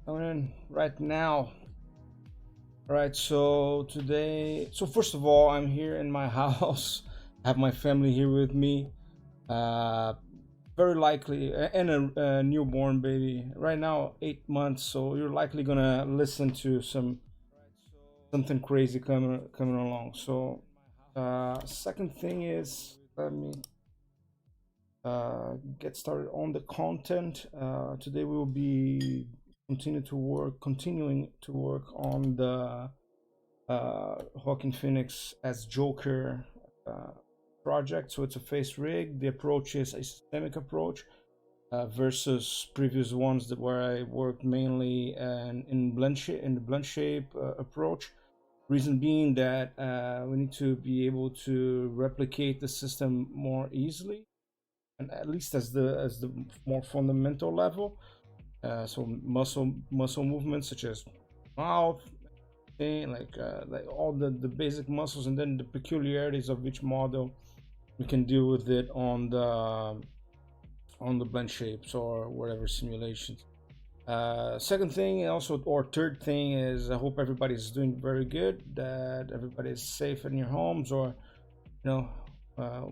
Coming in right now. All right, so today, first of all, I'm here in my house. I have my family here with me. Uh, Very likely, and a newborn baby. Right now, 8 months. So you're likely gonna listen to something crazy coming along. So, second thing is, let me get started on the content. Today we will be continuing to work on the Joaquin Phoenix as Joker uh, project. So it's a face rig. The approach is a systemic approach versus previous ones where I worked mainly in the blend shape approach. Reason being that we need to be able to replicate the system more easily, and at least as the more fundamental level. So muscle movements such as mouth, like all the basic muscles, and then the peculiarities of each model we can deal with it on the blend shapes or whatever simulations. Second thing, also, or third thing, is I hope everybody's doing very good, that everybody is safe in your homes, or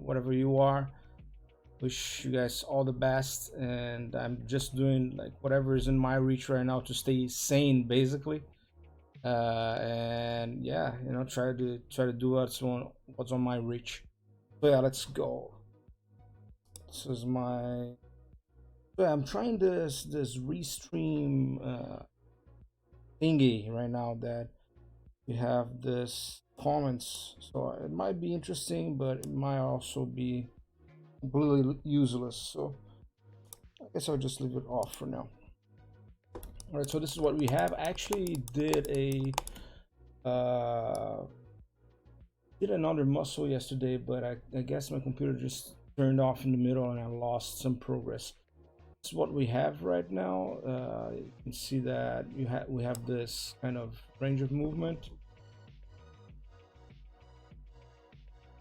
whatever you are. Wish you guys all the best, and I'm just doing like whatever is in my reach right now to stay sane, basically. And yeah, try to do what's on my reach. So yeah, let's go. This is my yeah. I'm trying this restream thingy right now that we have this comments, so it might be interesting, but it might also be completely useless. So I guess I'll just leave it off for now. All right, so this is what we have. I actually did another muscle yesterday, but I guess my computer just turned off in the middle and I lost some progress. This is what we have right now. You can see that we have this kind of range of movement.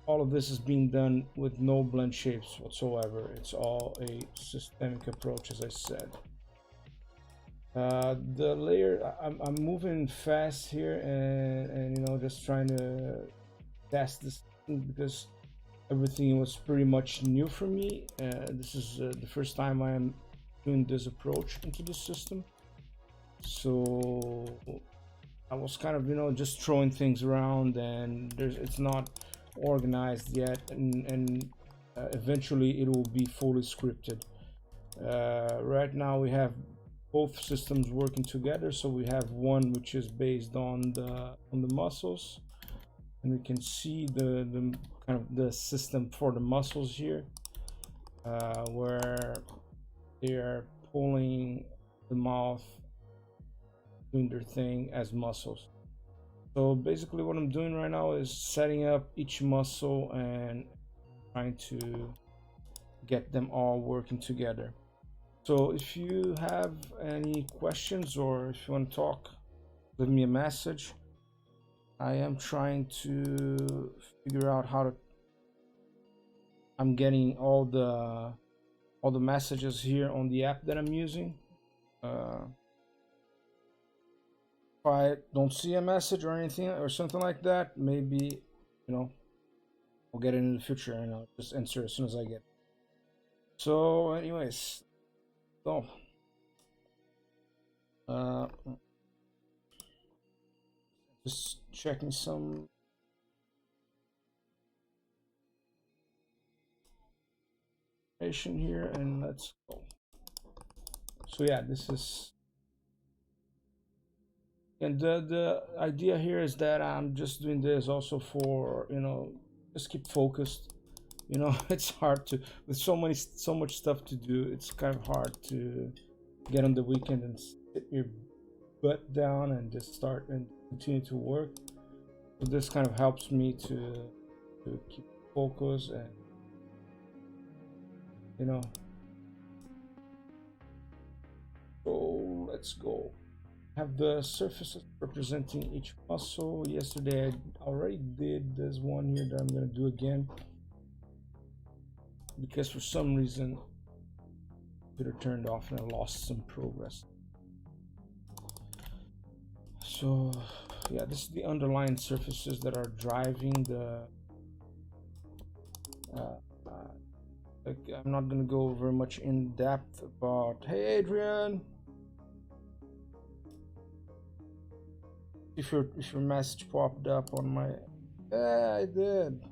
All of this is being done with no blend shapes whatsoever. It's all a systemic approach, as I said. The layer, I'm moving fast here, and just trying to test this thing because everything was pretty much new for me. This is the first time I am doing this approach into the system, so I was kind of just throwing things around, and it's not organized yet, and eventually it will be fully scripted. Right now we have both systems working together, so we have one which is based on the muscles, and we can see the kind of the system for the muscles here, where they are pulling the mouth, doing their thing as muscles. So basically what I'm doing right now is setting up each muscle and trying to get them all working together. So if you have any questions or if you want to talk, leave me a message. I am trying to figure out how to. I'm getting all the messages here on the app that I'm using. If I don't see a message or anything or something like that, maybe I'll get it in the future and I'll just answer as soon as I get it. So, anyways, so just checking some information here, and let's go. So yeah, this is, and the idea here is that I'm just doing this also for just keep focused. It's hard to, with so much stuff to do, it's kind of hard to get on the weekend and sit your butt down and just start and continue to work. So this kind of helps me to keep focus, and so let's go. Have the surfaces representing each muscle. Yesterday I already did this one here that I'm going to do again, because for some reason it turned off and I lost some progress. so yeah, this is the underlying surfaces that are driving the like, I'm not gonna go very much in depth about. Hey Adrian, if your message popped up on my, yeah, I did.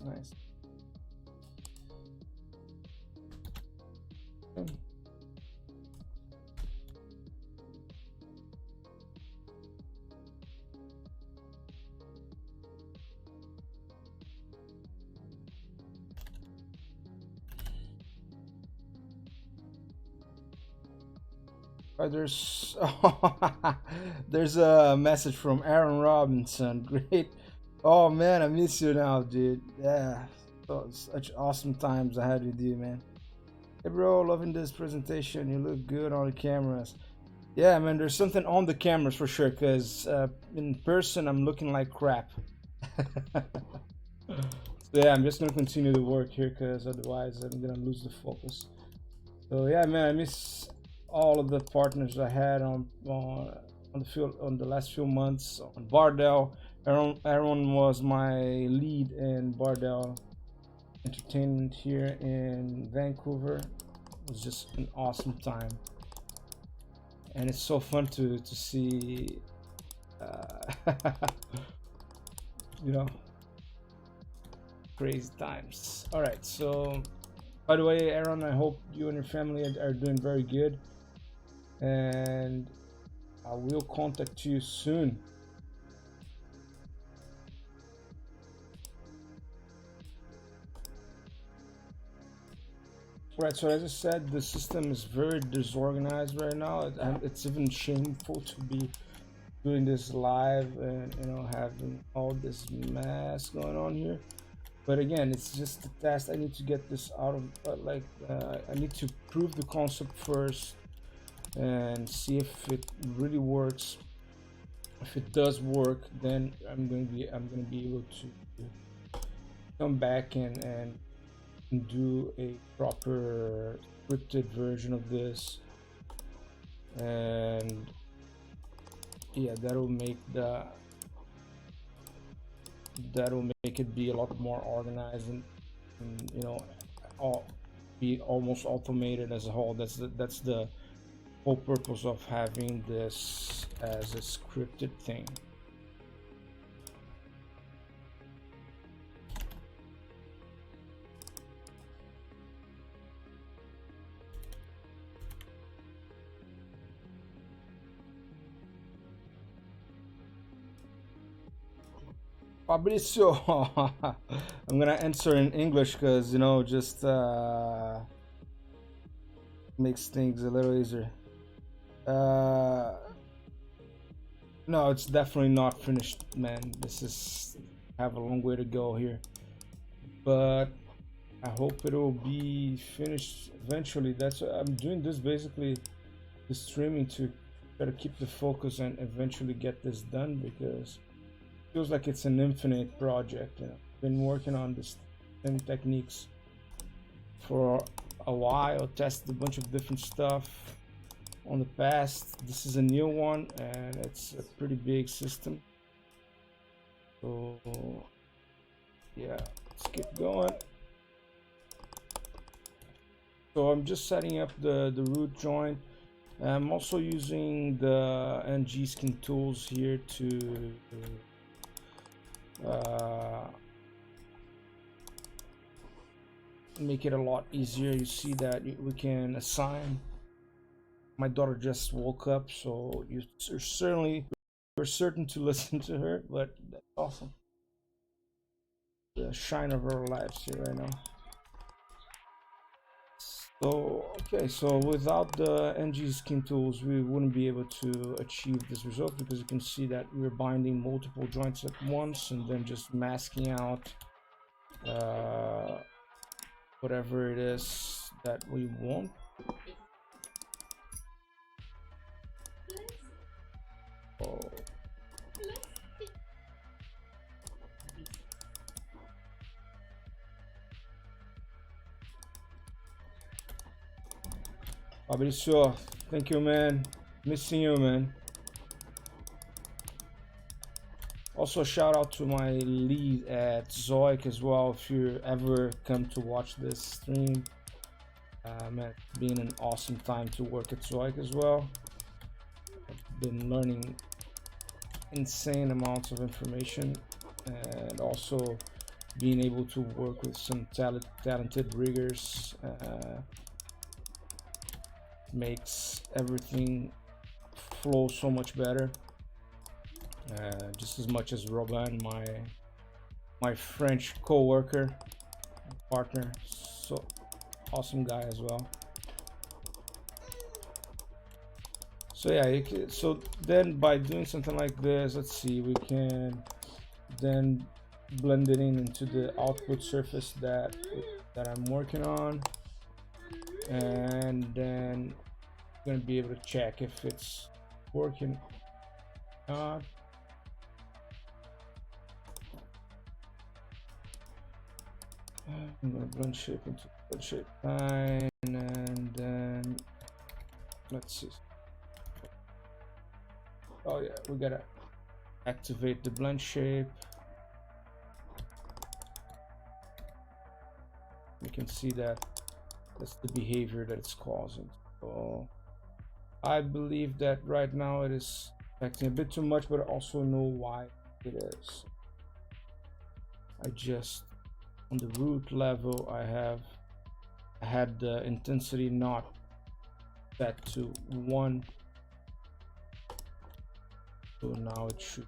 Nice. There's there's a message from Aaron Robinson. Great. Oh man, I miss you now, dude. Yeah. So such awesome times I had with you, man. Hey bro, loving this presentation. You look good on the cameras. Yeah, man, there's something on the cameras for sure, because in person I'm looking like crap. So yeah, I'm just gonna continue to work here because otherwise I'm gonna lose the focus. So yeah, man, I miss all of the partners I had on the field on the last few months on Bardell. Aaron was my lead in Bardell Entertainment here in Vancouver. It was just an awesome time, and it's so fun to see, you know, crazy times. All right, so by the way, Aaron, I hope you and your family are doing very good, and I will contact you soon. Right, so as I said, the system is very disorganized right now. It's even shameful to be doing this live and, you know, having all this mess going on here. But again, it's just a test. I need to get this out of I need to prove the concept first and see if it really works. If it does work, then I'm gonna be able to come back and do a proper scripted version of this, and yeah, that'll make it be a lot more organized and you know, be almost automated as a whole. That's the whole purpose of having this as a scripted thing. Fabrizio, I'm gonna answer in English because, you know, just makes things a little easier. No, it's definitely not finished, man. This is have a long way to go here, but I hope it will be finished eventually. That's I'm doing this basically, the streaming, to try to keep the focus and eventually get this done, because feels like it's an infinite project. You know, been working on this same techniques for a while, tested a bunch of different stuff on the past. This is a new one, and it's a pretty big system. So yeah, let's keep going. So I'm just setting up the root joint. I'm also using the NG skin tools here to make it a lot easier. You see that we can assign. My daughter just woke up, so we're certain to listen to her, but that's awesome. The shine of our lives here right now. So okay, so without the NG skin tools, we wouldn't be able to achieve this result, because you can see that we're binding multiple joints at once and then just masking out whatever it is that we want. Oh. Fabrizio, thank you, man. Missing you, man. Also, a shout out to my lead at Zoic as well. If you ever come to watch this stream, man, it's been an awesome time to work at Zoic as well. I've been learning insane amounts of information, and also being able to work with some talented riggers makes everything flow so much better. Just as much as Robin, my French co-worker, partner, so awesome guy as well. So yeah, so then by doing something like this, let's see, we can then blend it into the output surface that I'm working on, and then I'm gonna be able to check if it's working or not. I'm gonna blend shape into blend shape line, and then let's see. Oh yeah, we gotta activate the blend shape. You can see that that's the behavior that it's causing. So I believe that right now it is affecting a bit too much, but I also know why it is. I just, on the root level, I had the intensity not set to 1. So now it should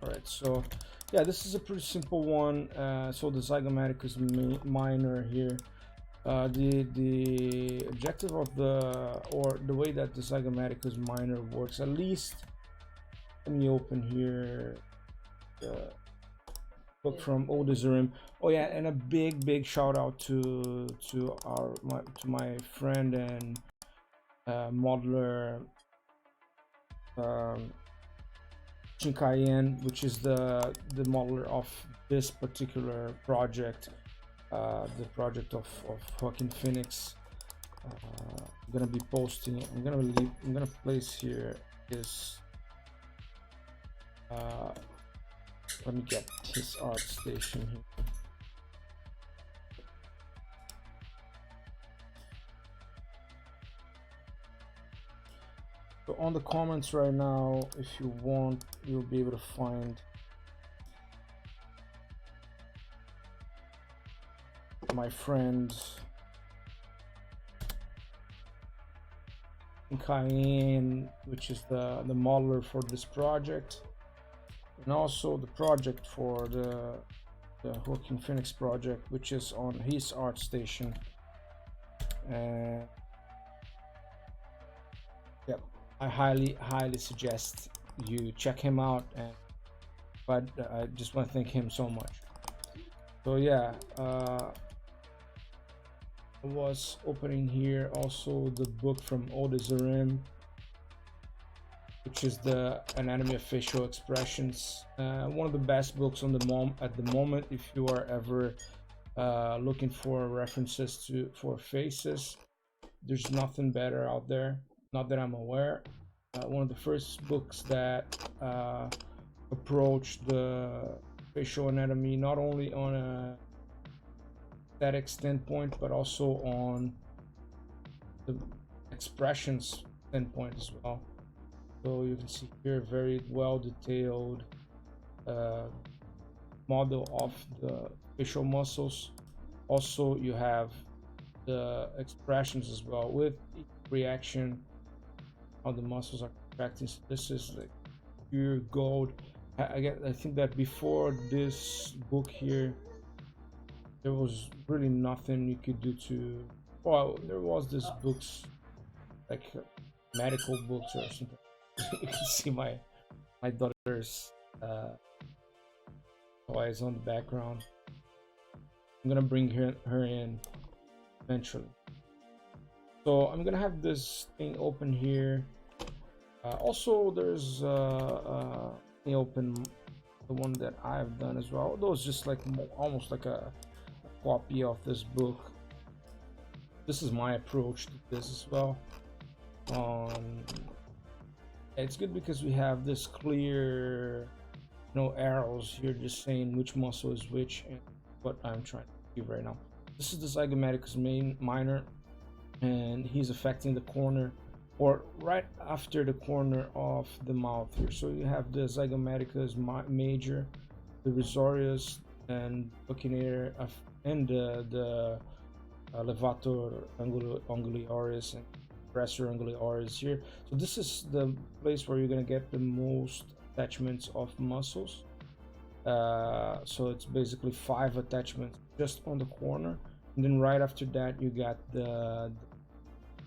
all right. So yeah, this is a pretty simple one. So the zygomaticus minor here, the objective of the way that the zygomaticus minor works, at least, let me open here the book from Odezurim. Oh yeah, and a big shout out to my friend and modeler Shinkaien, which is the modeler of this particular project, the project of fucking Phoenix. I'm gonna be posting. I'm gonna place here is. Let me get his art station here. So on the comments right now, if you want, you'll be able to find my friend Cayenne, which is the modeler for this project, and also the project for the Hooking Phoenix project, which is on his art station. And yep, I highly suggest you check him out, and but I just want to thank him so much. So yeah, I was opening here also the book from Odezurim, which is the Anatomy of Facial Expressions. One of the best books on at the moment if you are ever looking for references for faces. There's nothing better out there, not that I'm aware. One of the first books that approached the facial anatomy not only on a aesthetic standpoint, but also on the expressions standpoint as well. So you can see here very well detailed model of the facial muscles. Also, you have the expressions as well with each reaction, how the muscles are contracting. So this is like pure gold. I think that before this book here, there was really nothing you could do to. Well, there was this books like medical books or something. You can see my daughter's toys on the background. I'm gonna bring her in eventually. So I'm gonna have this thing open here. Also, there's open the one that I've done as well. Those just like almost like a copy of this book. This is my approach to this as well. It's good because we have this clear, arrows here just saying which muscle is which and what I'm trying to achieve right now. This is the zygomaticus minor, and he's affecting the corner, or right after the corner of the mouth here. So you have the zygomaticus major, the risorius, and buccinator, and the levator angulioris and pressor angulioris here. So this is the place where you're going to get the most attachments of muscles. So it's basically 5 attachments just on the corner, and then right after that you got the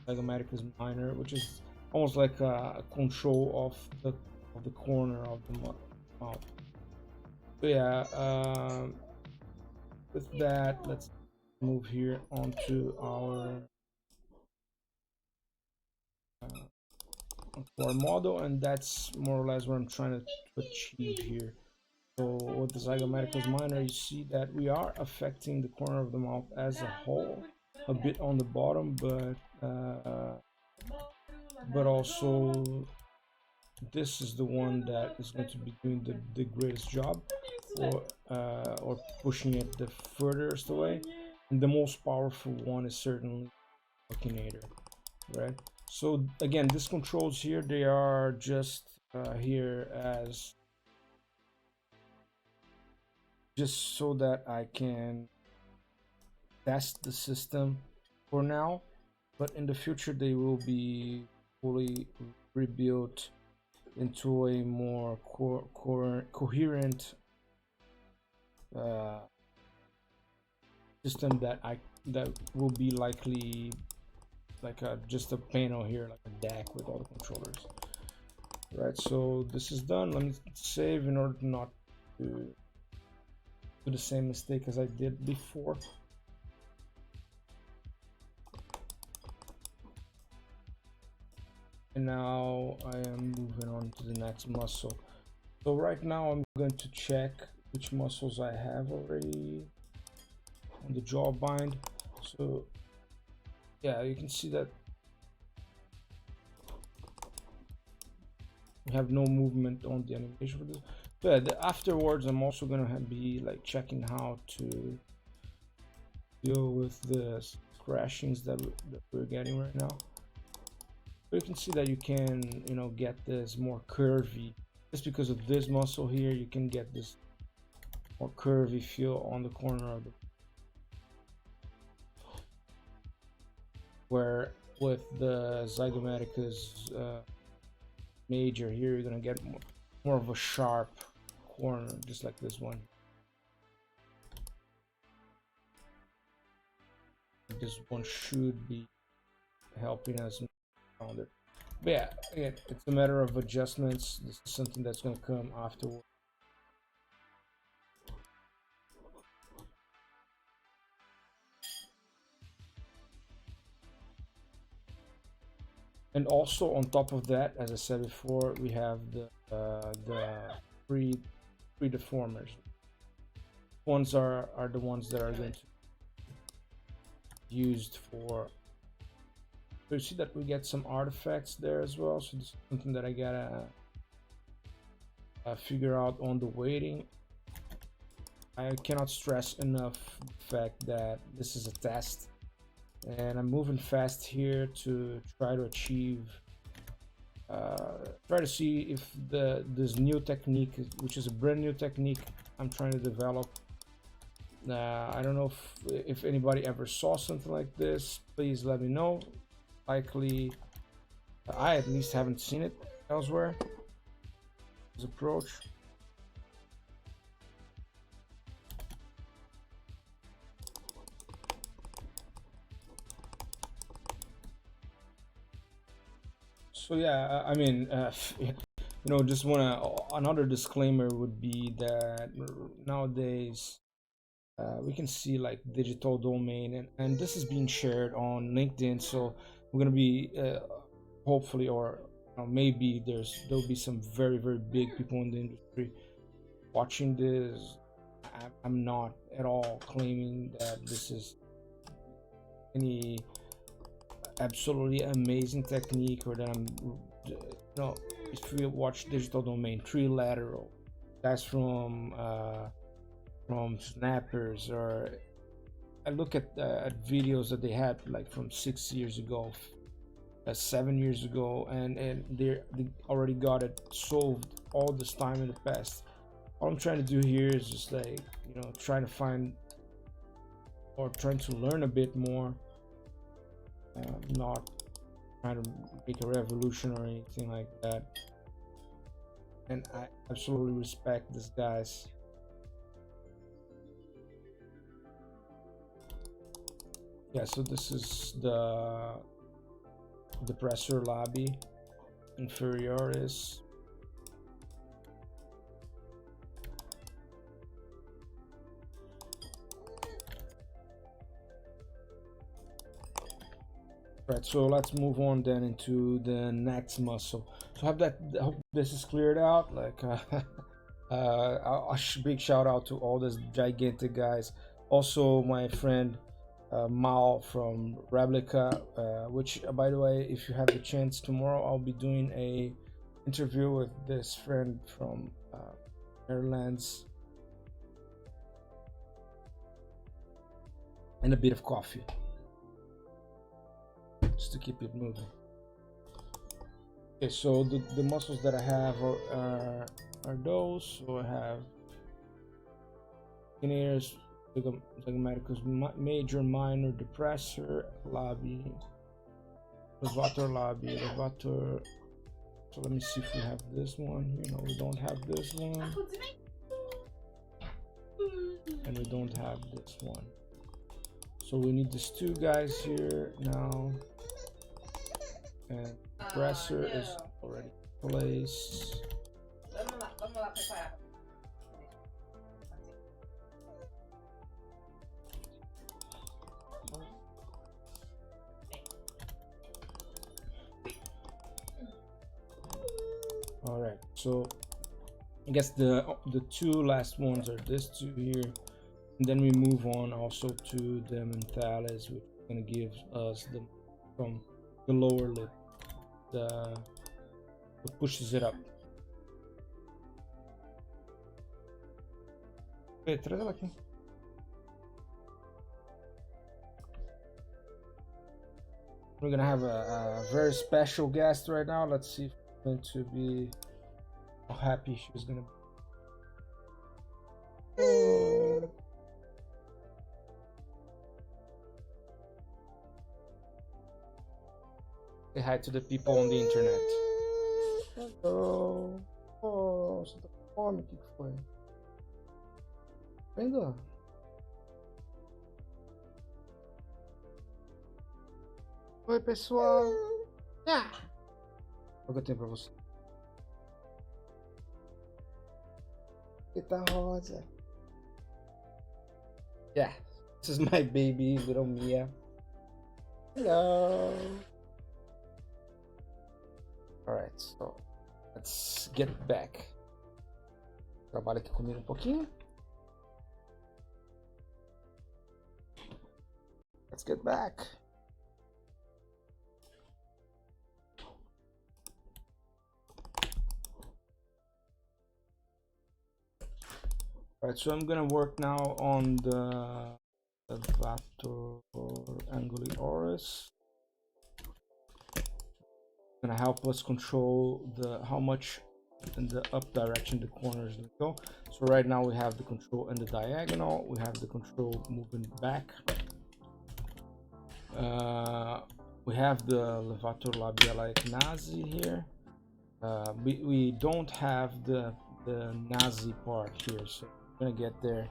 zygomaticus minor, which is almost like a control of the corner of the mouth. So yeah, with that, let's move here onto our model, and that's more or less what I'm trying to achieve here. So with the zygomaticus minor, you see that we are affecting the corner of the mouth as a whole, a bit on the bottom, but also this is the one that is going to be doing the greatest job, or pushing it the furthest away. And the most powerful one is certainly buccinator, right? So again, these controls here, they are just here as just so that I can test the system for now, but in the future they will be fully rebuilt into a more coherent system that will be likely like just a panel here, like a deck with all the controllers, right? So this is done. Let me save in order not to do the same mistake as I did before. And now I am moving on to the next muscle. So right now I'm going to check which muscles I have already on the jaw bind. So yeah, you can see that we have no movement on the animation for this. But afterwards, I'm also gonna be like checking how to deal with the crashings that we're getting right now. But you can see that you can, get this more curvy. Just because of this muscle here, you can get this more curvy feel on the corner of the, where with the zygomaticus major here, you're gonna get more of a sharp corner, just like this one. This one should be helping us around it. But yeah, it's a matter of adjustments. This is something that's going to come afterward. And also on top of that, as I said before, we have the free deformers. Ones are the ones that are going to be used for. So you see that we get some artifacts there as well. So this is something that I gotta figure out on the weighting. I cannot stress enough the fact that this is a test, and I'm moving fast here to try to achieve, try to see if this new technique, which is a brand new technique I'm trying to develop. I don't know if anybody ever saw something like this. Please let me know. Likely, I at least haven't seen it elsewhere. This approach. So yeah, I mean, just another disclaimer would be that nowadays we can see like digital domain, and this is being shared on LinkedIn. So we're gonna be hopefully, or maybe there'll be some very, very big people in the industry watching this. I'm not at all claiming that this is any absolutely amazing technique, or that I'm if you watch Digital Domain, Trilateral, guys from Snappers, or I look at videos that they had like from 6 years ago, 7 years ago, and they already got it solved all this time in the past. All I'm trying to do here is just like, you know, trying to find or trying to learn a bit more, not trying to make a revolution or anything like that. And I absolutely respect these guys. Yeah, so this is the depressor lobby, inferioris. Right, so let's move on then into the next muscle. So I hope this is cleared out. Like, a big shout out to all these gigantic guys. Also, my friend Mal from Replica, which, by the way, if you have the chance tomorrow, I'll be doing a interview with this friend from Netherlands, and a bit of coffee, just to keep it moving. Okay, so the muscles that I have are those. So I have Guineas, Zygomaticus major, minor, depressor, lobby, levator lobby, levator. So let me see if we have this one here. No, we don't have this one, and we don't have this one. So we need these two guys here now, and depressor is already placed. All right, so I guess the two last ones are this two here, and then we move on also to the menthalis, which is going to give us the from the lower lip, what pushes it up. Okay, traz ela aqui. We're gonna have a very special guest right now. Let's see if it's going to be how happy she's gonna be. Oh. Say hi to the people on the internet. Hello. Oh, você tá com fome? O que foi? Ainda? Oi, pessoal. O que eu tenho pra você? Eita rosa. Yeah, this is my baby, little Mia. Hello. Alright, so let's get back. Trabalha aqui comigo pouquinho. Let's get back. Alright, so I'm gonna work now on the levator anguli oris. Gonna help us control how much in the up direction the corners go. So right now we have the control in the diagonal, we have the control moving back, we have the levator labiali nazi here. We don't have the nazi part here, so we're gonna get there.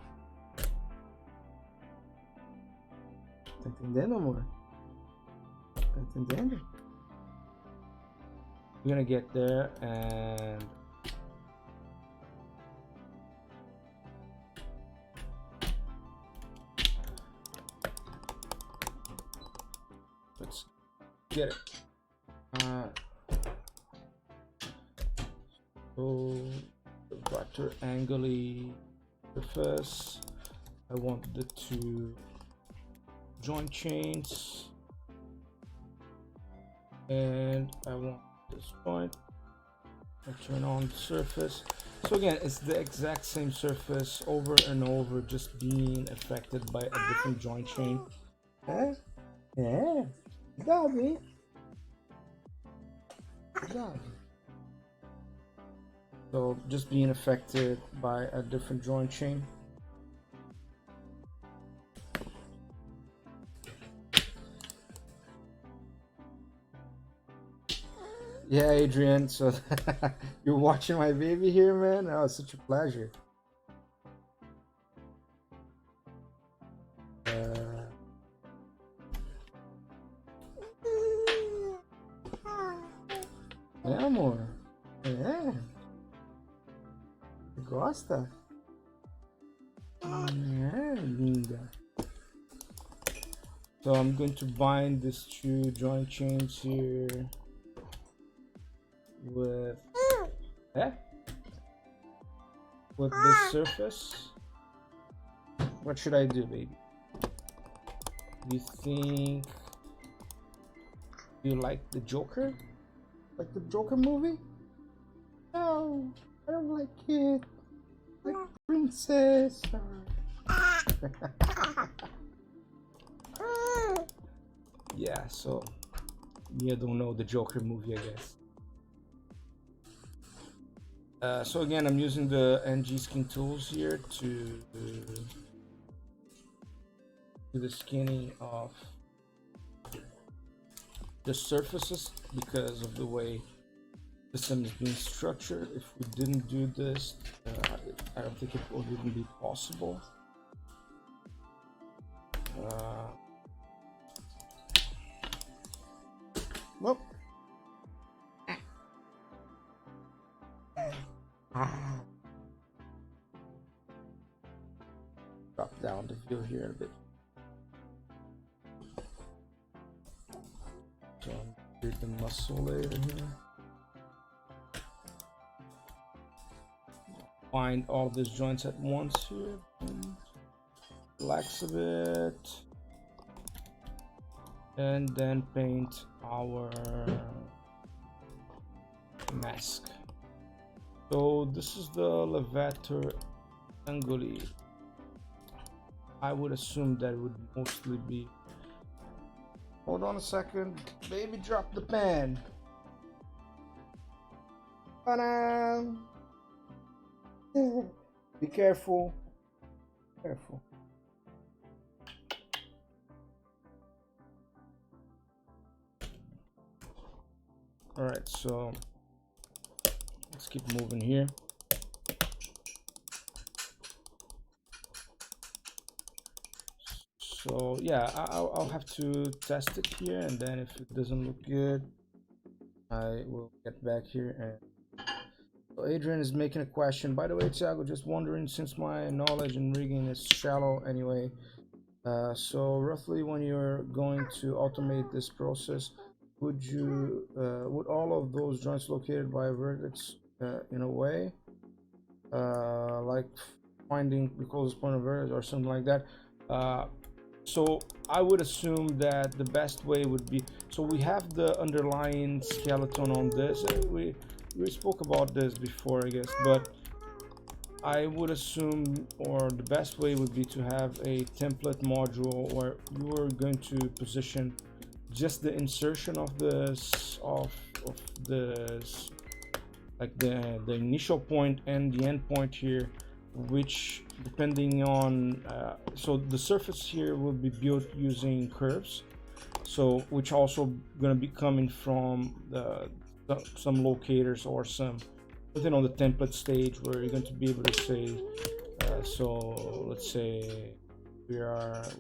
Tá entendendo, amor? Tá entendendo? We're gonna get there, and let's get it. So the vector anguli surface, I want the two joint chains, and I want this point, I turn on the surface. So again, it's the exact same surface over and over, just being affected by a different joint chain. Eh? Yeah. Dobby. Dobby. So just being affected by a different joint chain. Yeah, Adrian, so you're watching my baby here, man? Oh, it's such a pleasure. É, amor? É? Gosta? É, linda. So I'm going to bind these two joint chains here with with this surface. What should I do, baby? Do you think you like the Joker? Like the Joker movie? No, I don't like it. Like Princess. Yeah, so you don't know the Joker movie, I guess. So again, I'm using the NG skin tools here to do the skinning of the surfaces because of the way the system is being structured. If we didn't do this, I don't think it would even be possible. Whoop. Drop down the view here a bit. So here's the muscle layer here. Find all these joints at once here. Relax a bit. And then paint our mask. So this is the levator anguli. I would assume that it would mostly be. Hold on a second, baby, drop the pen. Be careful. Careful. All right, so let's keep moving here. So yeah, I'll have to test it here, and then if it doesn't look good, I will get back here. And so Adrian is making a question. By the way, Thiago, just wondering, since my knowledge in rigging is shallow anyway, so roughly when you're going to automate this process, would you would all of those joints located by vertex in a way like finding the closest point of vertex or something like that? So I would assume that the best way would be, so we have the underlying skeleton on this. We spoke about this before, I guess, but I would assume, or the best way would be to have a template module where you are going to position just the insertion of this like the initial point and the end point here, which depending on so the surface here will be built using curves, so which also going to be coming from some locators or some within on the template stage, where you're going to be able to say so let's say let's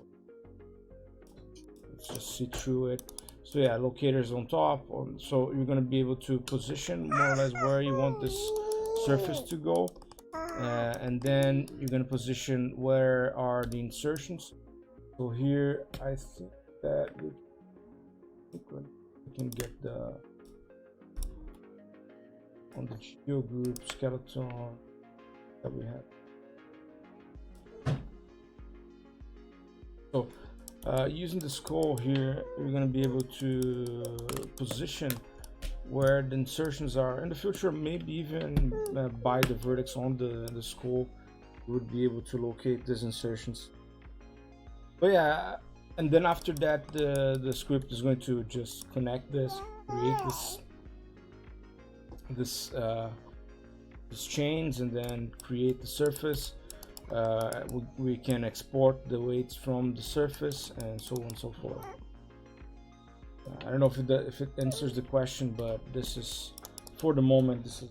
just see through it. So yeah, locators on top, so you're going to be able to position more or less where you want this surface to go. And then you're going to position where are the insertions. So here I think that we can get the on the geo group skeleton that we have. So using the skull here, you're going to be able to position where the insertions are. In the future, maybe even by the vertex on the skull, you would be able to locate these insertions. But yeah, and then after that, the script is going to just connect this, create this chains, and then create the surface. We can export the weights from the surface, and so on and so forth. I don't know if it answers the question, but this is, for the moment, this is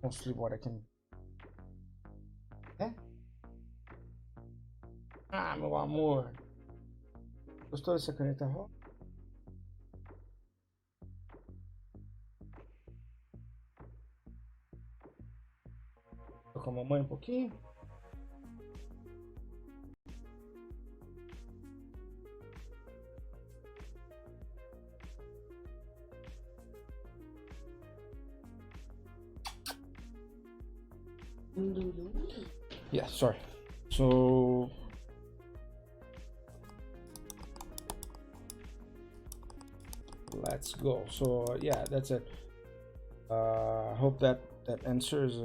mostly what I can. Ah, meu amor. Gostou dessa caneta rosa? Tô com a mamãe um pouquinho. Yeah, sorry. So let's go. So yeah, that's it. I hope that answers.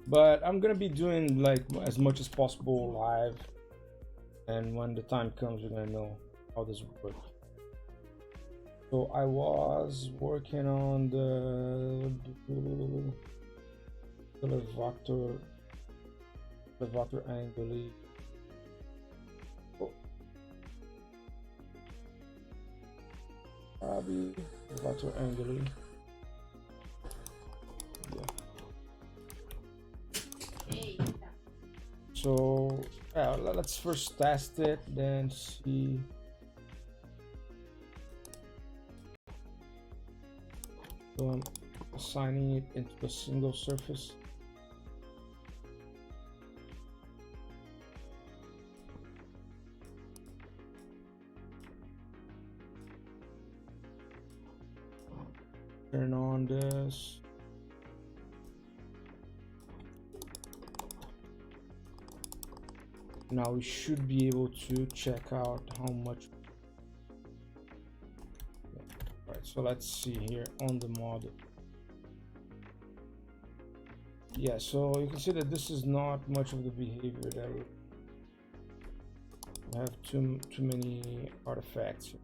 But I'm gonna be doing like as much as possible live, and when the time comes, we're gonna know how this works. So I was working on the levator angle. Oh. Levator angle. Yeah. So yeah, let's first test it, then see. So I'm assigning it into a single surface. Turn on this. Now we should be able to check out how much. Right, so let's see here on the model. Yeah, so you can see that this is not much of the behavior that we have too many artifacts.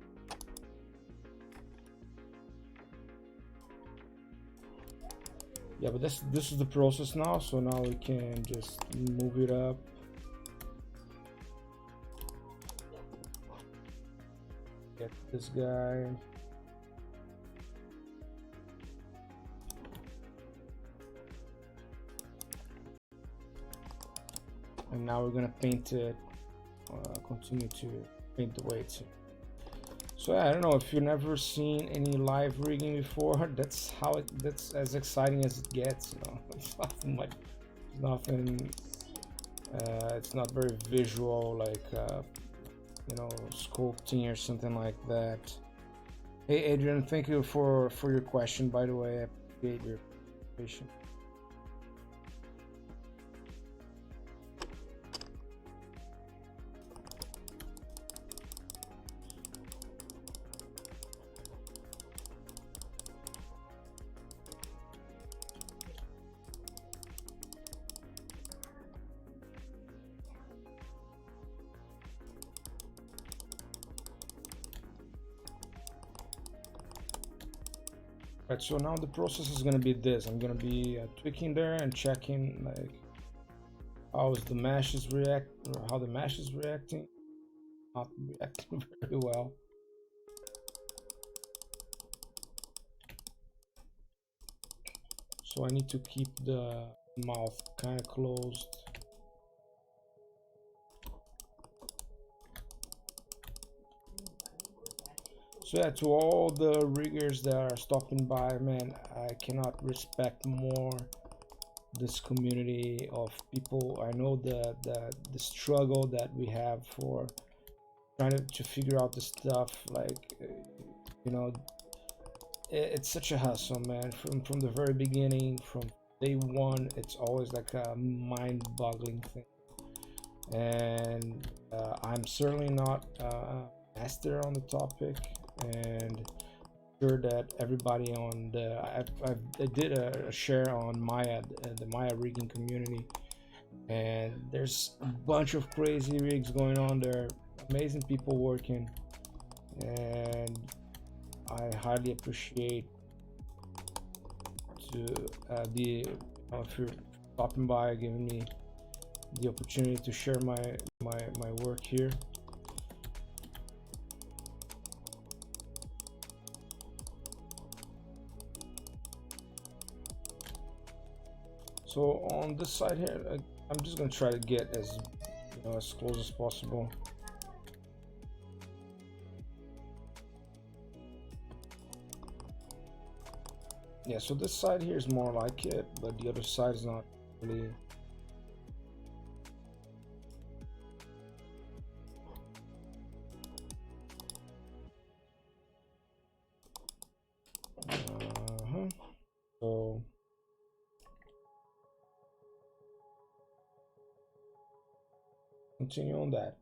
Yeah, but this is the process now, so now we can just move it up. Get this guy. And now we're gonna paint it, continue to paint the weights. So yeah, I don't know if you've never seen any live rigging before. That's as exciting as it gets. You know, it's nothing much, nothing. It's not very visual, like you know, sculpting or something like that. Hey Adrian, thank you for your question. By the way, I appreciate your patience. Right, so now the process is going to be this. I'm going to be tweaking there and checking like how the mesh is reacting, not reacting very well. So I need to keep the mouth kind of closed. So yeah, to all the riggers that are stopping by, man, I cannot respect more this community of people. I know the struggle that we have for trying to figure out the stuff. Like, you know, it's such a hustle, man. From the very beginning, from day one, it's always like a mind-boggling thing. And I'm certainly not a master on the topic. and sure that everybody on the I did a share on Maya, the Maya rigging community, and there's a bunch of crazy rigs going on there, amazing people working, and I highly appreciate to if you're stopping by, giving me the opportunity to share my work here. So on this side here, I'm just gonna try to get as as close as possible. Yeah, so this side here is more like it, but the other side is not really. So continue on that.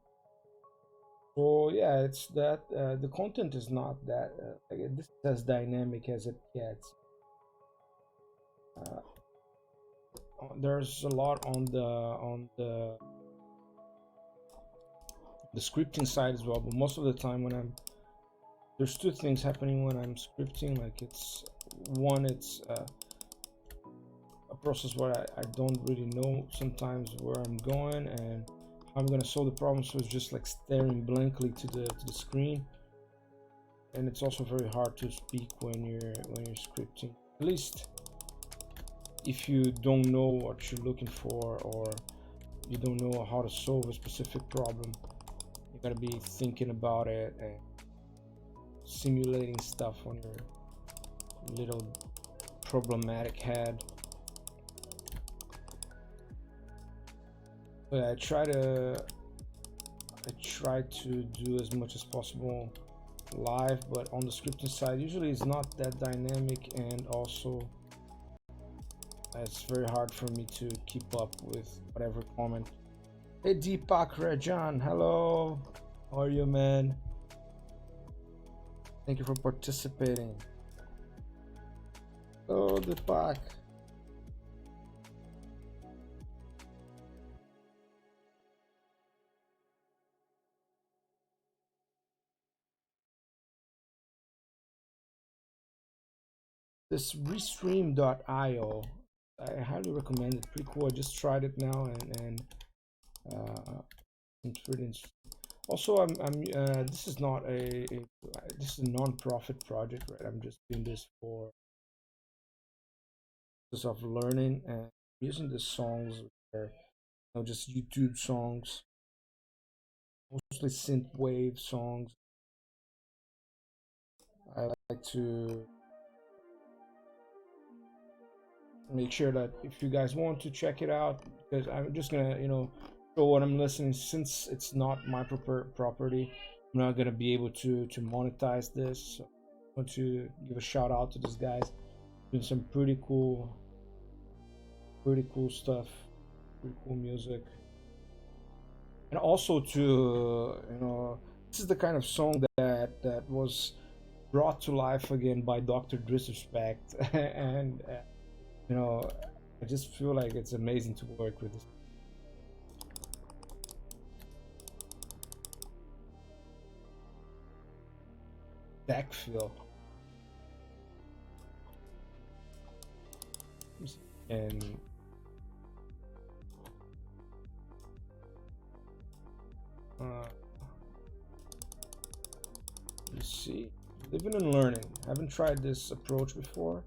So yeah, it's that the content is not that this is as dynamic as it gets. There's a lot on the scripting side as well, but most of the time when there's two things happening when I'm scripting. Like it's one, it's a process where I don't really know sometimes where I'm going and how I'm gonna solve the problem, so it's just like staring blankly to the screen, and it's also very hard to speak when you're scripting, at least if you don't know what you're looking for or you don't know how to solve a specific problem. You gotta be thinking about it and simulating stuff on your little problematic head. But I try to do as much as possible live, but on the scripting side usually it's not that dynamic, and also it's very hard for me to keep up with whatever comment. Hey Deepak Rajan, hello, how are you, man? Thank you for participating. Oh, Deepak. This restream.io, I highly recommend it. Pretty cool. I just tried it now, and it's pretty interesting. Also, I'm this is not this is a non-profit project, right? I'm just doing this for purpose of learning, and using the songs are just YouTube songs, mostly synth wave songs. I like to make sure that if you guys want to check it out, because I'm just gonna show what I'm listening, since it's not my property. I'm not gonna be able to monetize this, so I want to give a shout out to these guys doing some pretty cool stuff, pretty cool music. And also to this is the kind of song that was brought to life again by Dr. Disrespect and I just feel like it's amazing to work with this. Backfill. And you see, living and learning. Haven't tried this approach before.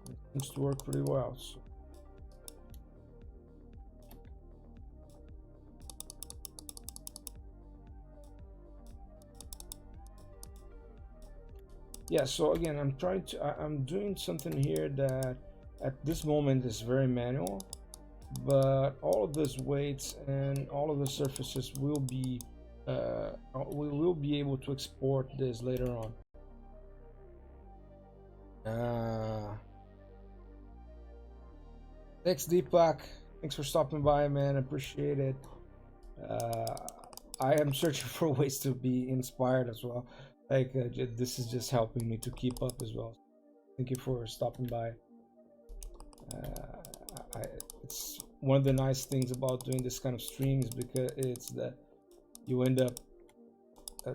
It seems to work pretty well. So. Yeah, so again, I'm doing something here that at this moment is very manual, but all of those weights and all of the surfaces will be we will be able to export this later on. Thanks, Deepak. Thanks for stopping by, man. I appreciate it. I am searching for ways to be inspired as well. Like this is just helping me to keep up as well. Thank you for stopping by. It's one of the nice things about doing this kind of streams, because it's that you end up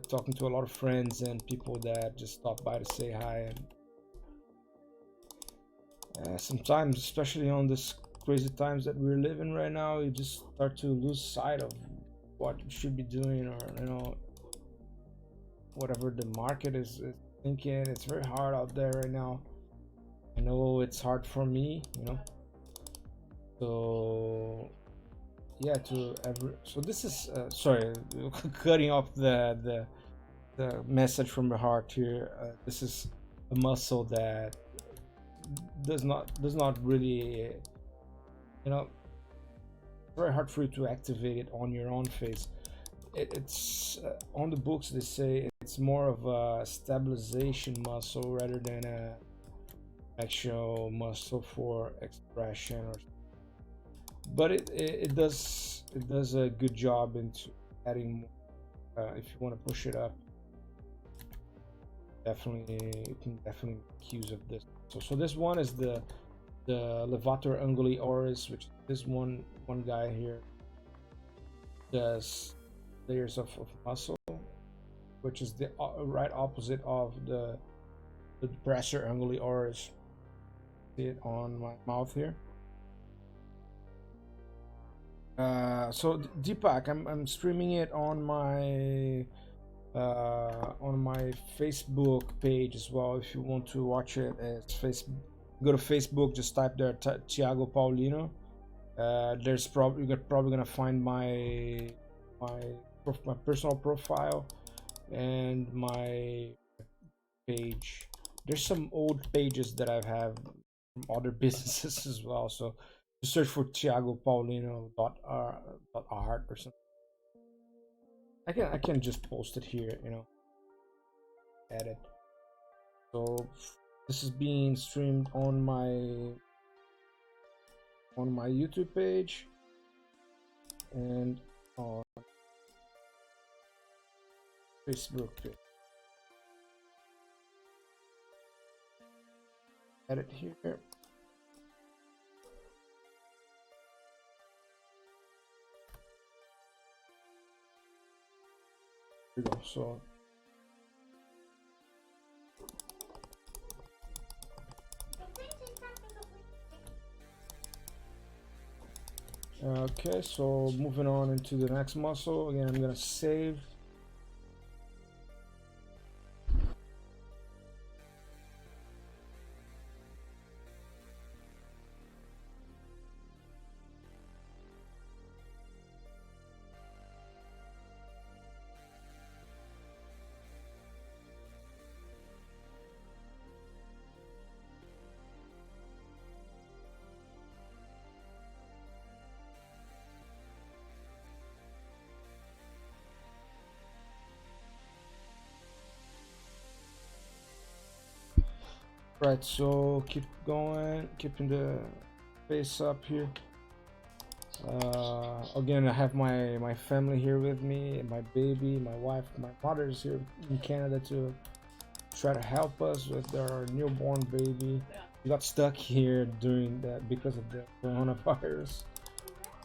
talking to a lot of friends and people that just stop by to say hi. And sometimes, especially on this crazy times that we're living right now, you just start to lose sight of what you should be doing, or whatever the market is thinking. It's very hard out there right now. I know it's hard for me, so yeah, so this is sorry, cutting off the message from the heart here. This is a muscle that does not really, very hard for you to activate it on your own face. It's on the books they say it's more of a stabilization muscle rather than a actual muscle for expression, but it does a good job into adding more. If you want to push it up, you can definitely make use of this. So this one is the levator anguli oris, which is this one guy here does layers of muscle, which is the right opposite of the depressor anguli oris. See it on my mouth here. So Deepak, I'm streaming it on my Facebook page as well. If you want to watch it, it's go to Facebook, just type there Thiago Paulino. You're probably gonna find my personal profile and my page. There's some old pages that I have from other businesses as well, so you search for Thiago Paulino art or something. I can just post it here, edit. So this is being streamed on my YouTube page and on Facebook page. Edit here. Here we go. So okay, so moving on into the next muscle. Again, I'm gonna save. Right, so keep going, keeping the pace up here. Again, I have my family here with me, my baby, my wife, my mother is here in Canada to try to help us with our newborn baby. We got stuck here during that because of the coronavirus.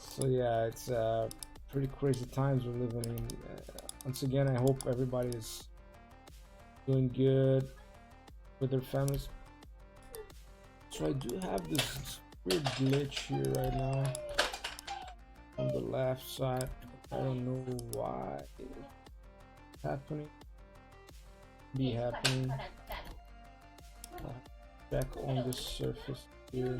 So yeah, it's pretty crazy times we're living in. Once again, I hope everybody is doing good with their families. So I do have this weird glitch here right now on the left side. I don't know why it's happening. Be happening. Back on the surface here.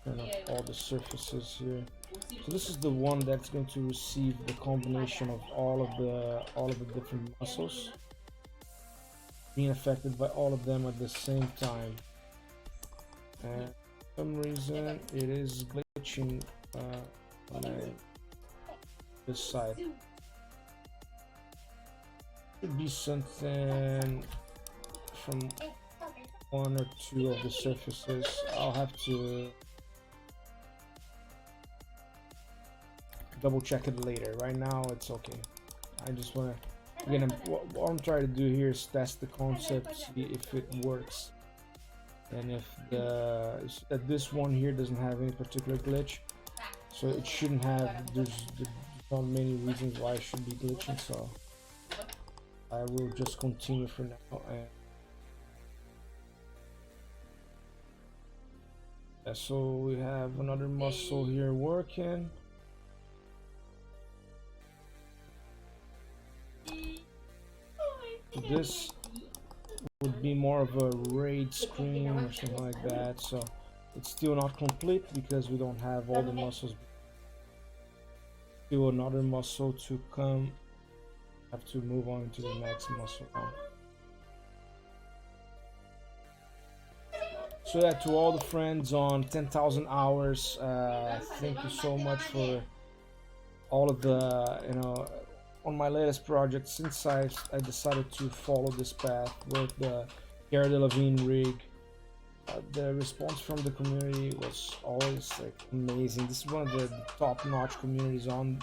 Turn off all the surfaces here. So this is the one that's going to receive the combination of all of the different muscles being affected by all of them at the same time. And for some reason it is glitching on this side. Could be something from one or two of the surfaces. I'll have to double check it later. Right now it's okay. I just want to, again, what I'm trying to do here is test the concept, see if it works, and if this one here doesn't have any particular glitch, so it shouldn't have. There's not many reasons why it should be glitching, so I will just continue for now. And yeah, so we have another muscle here working. So this would be more of a raid screen or something like that, so it's still not complete because we don't have all the muscles. Still another muscle to come. Have to move on to the next muscle now. So yeah, to all the friends on 10,000 hours, thank you so much for all of the, on my latest project, since I decided to follow this path with the Gary Delevingne rig. The response from the community was always like amazing. This is one of the top-notch communities on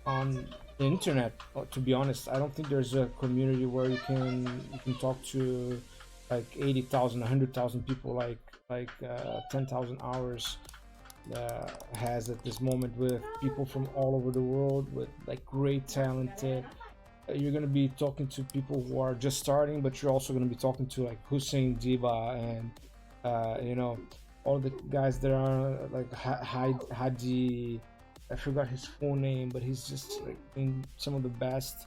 the internet. To be honest, I don't think there's a community where you can talk to like 80,000, 100,000 people like 10,000 hours has at this moment, with people from all over the world with like great talent. You're going to be talking to people who are just starting, but you're also going to be talking to like Hussein Diba and all the guys that are like Hadi. I forgot his full name, but he's just like in some of the best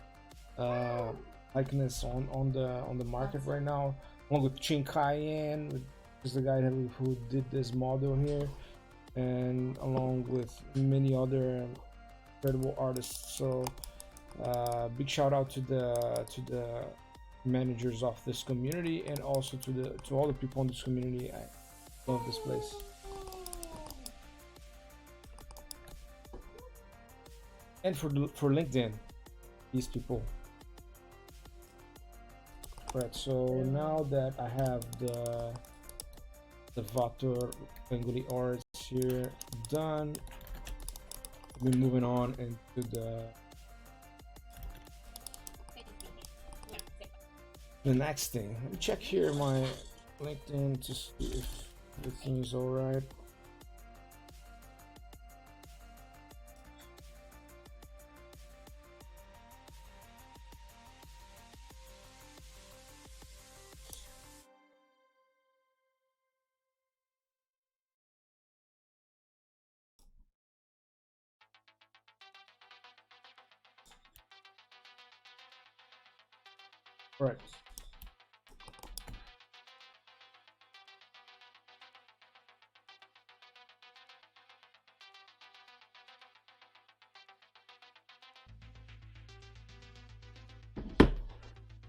likeness on the market right now. Along with Chin Cayenne, which is the guy who did this model here, and along with many other incredible artists. So big shout out to the managers of this community, and also to all the people in this community. I love this place. And for LinkedIn, these people. Right, so now that I have the Vator Anguli ores here done, we're moving on into the next thing. Let me check here my LinkedIn to see if everything is all right. Right.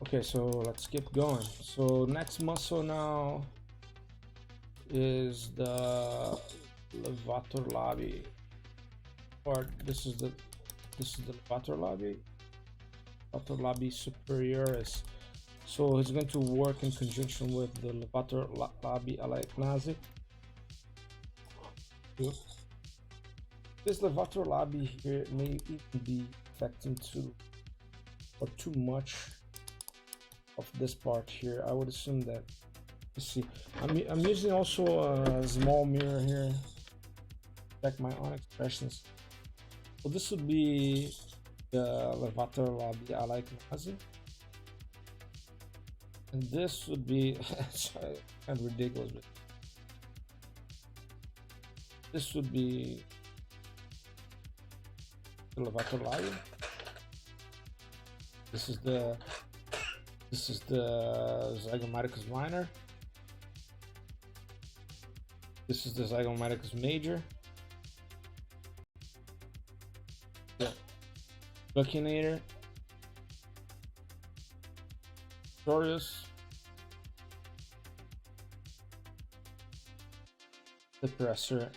Okay, so let's get going. So next muscle now is the levator labi, or this is the levator labi superioris. So it's going to work in conjunction with the levator labi alaiknazi. This levator labi here may even be affecting too much of this part here. I would assume that. Let's see. I'm using also a small mirror here. Check my on expressions. So this would be the levator labi alaiknazi. And this would be kind of ridiculous, but this would be the levator labi. This is the Zygomaticus minor. This is the Zygomaticus major. The Buccinator. Torius. The Pressor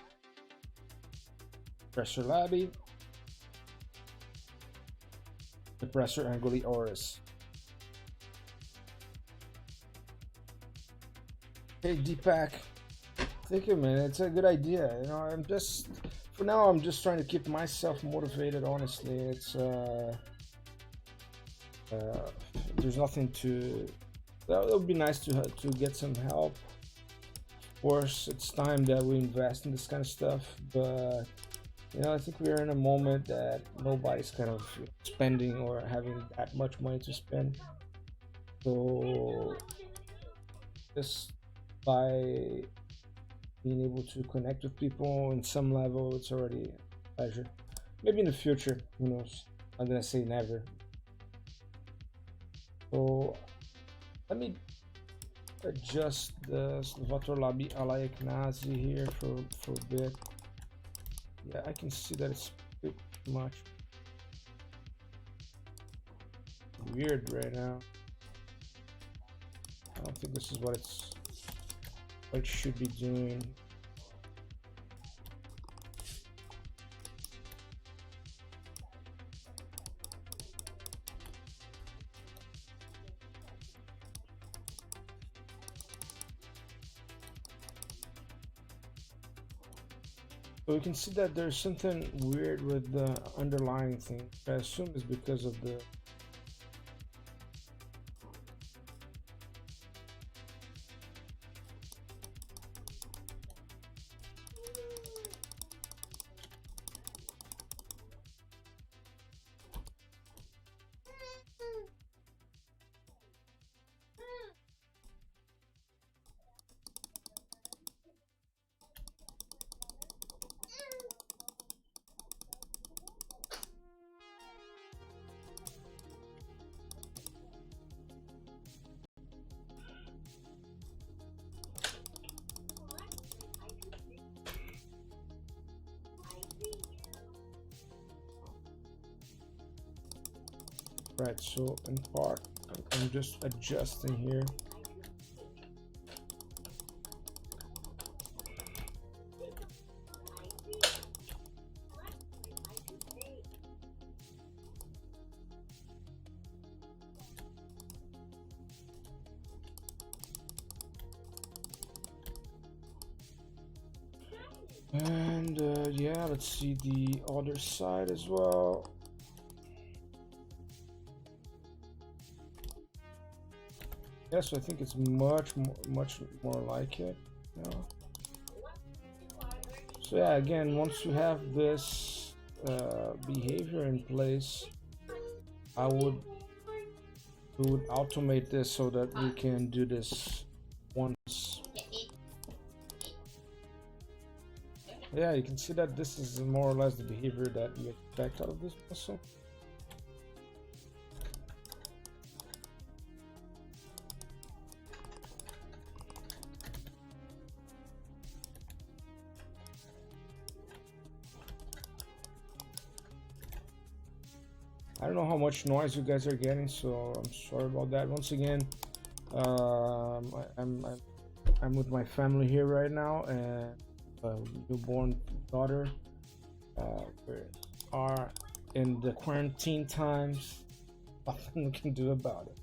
labi. The Pressor anguli oris. Hey Deepak, thank you, man. It's a good idea. I'm just for now, I'm just trying to keep myself motivated. Honestly, it's there's nothing to. Well, it would be nice to get some help. Of course, it's time that we invest in this kind of stuff, but you know, I think we're in a moment that nobody's kind of spending or having that much money to spend. So just by being able to connect with people in some level, it's already a pleasure. Maybe in the future, who knows? I'm gonna say never. So let me adjust the Salvatore Alayeknazi here for a bit. Yeah, I can see that it's a bit much weird right now. I don't think this is what it should be doing. So you can see that there's something weird with the underlying thing. I assume it's because of the right. So in part, I'm just adjusting here. And yeah, let's see the other side as well. Yes, I think it's much more like it. Yeah. So yeah, again, once you have this behavior in place, I would automate this so that we can do this once. Yeah, you can see that this is more or less the behavior that we expect out of this muscle. I don't know how much noise you guys are getting, so I'm sorry about that. Once again, I'm with my family here right now, and newborn daughter. We are in the quarantine times. Nothing we can do about it.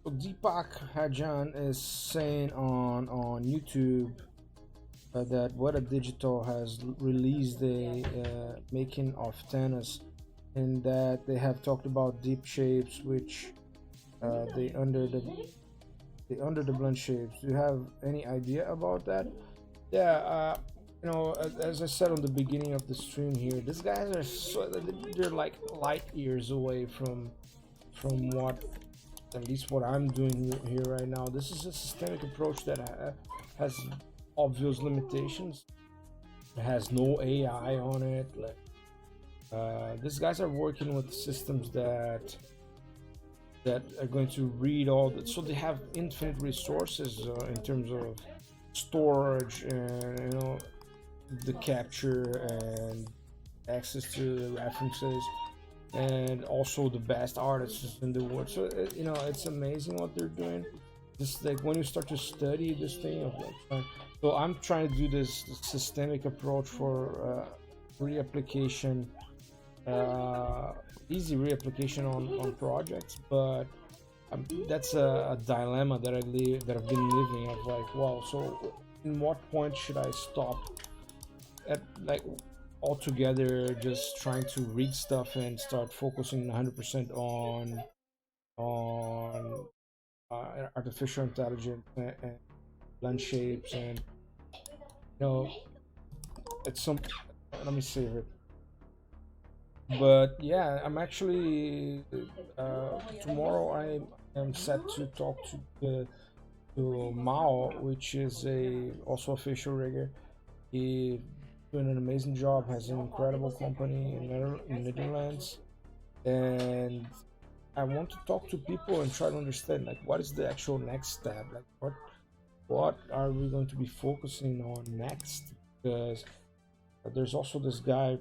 Deepak Hajan is saying on YouTube that Weta Digital has released a making of tennis, and that they have talked about deep shapes, which they under the blend shapes. Do you have any idea about that? Yeah, you know, as I said on the beginning of the stream here, these guys are they're like light years away from what, at least what I'm doing here right now. This is a systemic approach that has obvious limitations. It has no AI on it. Like, these guys are working with systems that are going to read all that, so they have infinite resources in terms of storage and, you know, the capture and access to the references. and also the best artists in the world. So you know, it's amazing what they're doing. Just like when you start to study this thing of like so I'm trying to do this systemic approach for reapplication, easy reapplication on projects, but that's a dilemma that I've been living of like, wow, so in what point should I stop at like altogether just trying to read stuff and start focusing 100% on artificial intelligence and blend shapes, and you know, it's some, let me save it. But yeah, I'm actually tomorrow I am set to talk to Mao, which is a also a facial rigger. He doing an amazing job, has an incredible company in Netherlands, and I want to talk to people and try to understand like what is the actual next step, like what are we going to be focusing on next, because there's also this guy.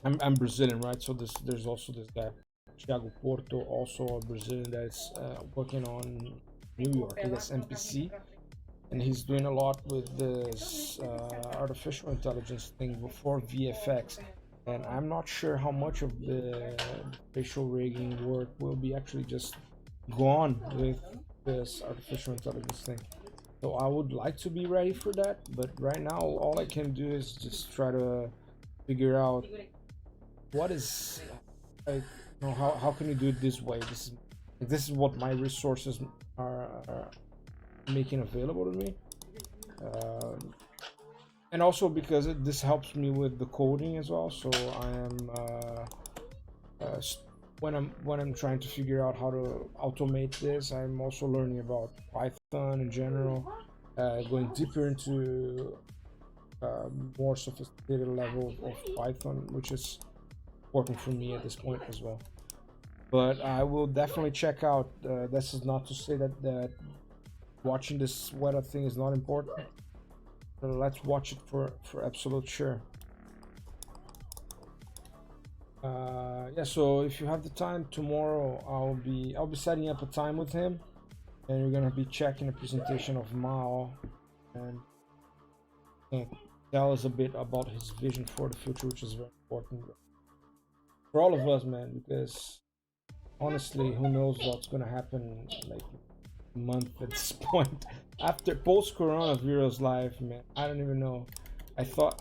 I'm Brazilian, right? So there's also this guy, Thiago Porto, also a Brazilian that's working on New York. I guess NPC, and he's doing a lot with this artificial intelligence thing for VFX. And I'm not sure how much of the facial rigging work will be actually just gone with this artificial intelligence thing. So I would like to be ready for that, but right now all I can do is just try to figure out what is like, you know, how can you do it this way. This is what my resources are making available to me, and also because this helps me with the coding as well. So I am when I'm trying to figure out how to automate this, I'm also learning about Python in general, going deeper into more sophisticated level of Python, which is working for me at this point as well. But I will definitely check out. This is not to say that watching this weather thing is not important. So let's watch it for absolute sure. Yeah. So if you have the time tomorrow, I'll be setting up a time with him, and you're gonna be checking a presentation of Mao, and tell us a bit about his vision for the future, which is very important for all of us, man, because honestly, who knows what's gonna happen like a month at this point after post coronavirus life, man. I don't even know. I thought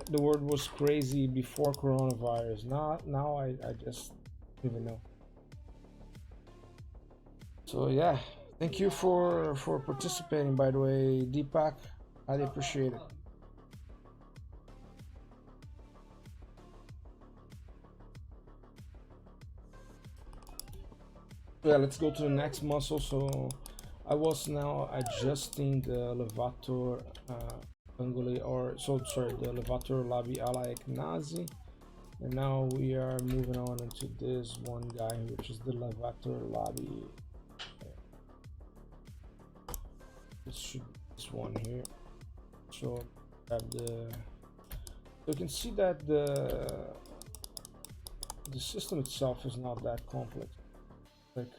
the word was crazy before coronavirus. Now I just don't even know. So yeah, thank you for participating, by the way, Deepak. Highly appreciate it. Yeah, let's go to the next muscle. So I was now adjusting the levator anguli, or so sorry, the levator labi ala eknazi, and now we are moving on into this one guy, which is the levator labi. This should be this one here. So grab the. So you can see that the system itself is not that complex. Like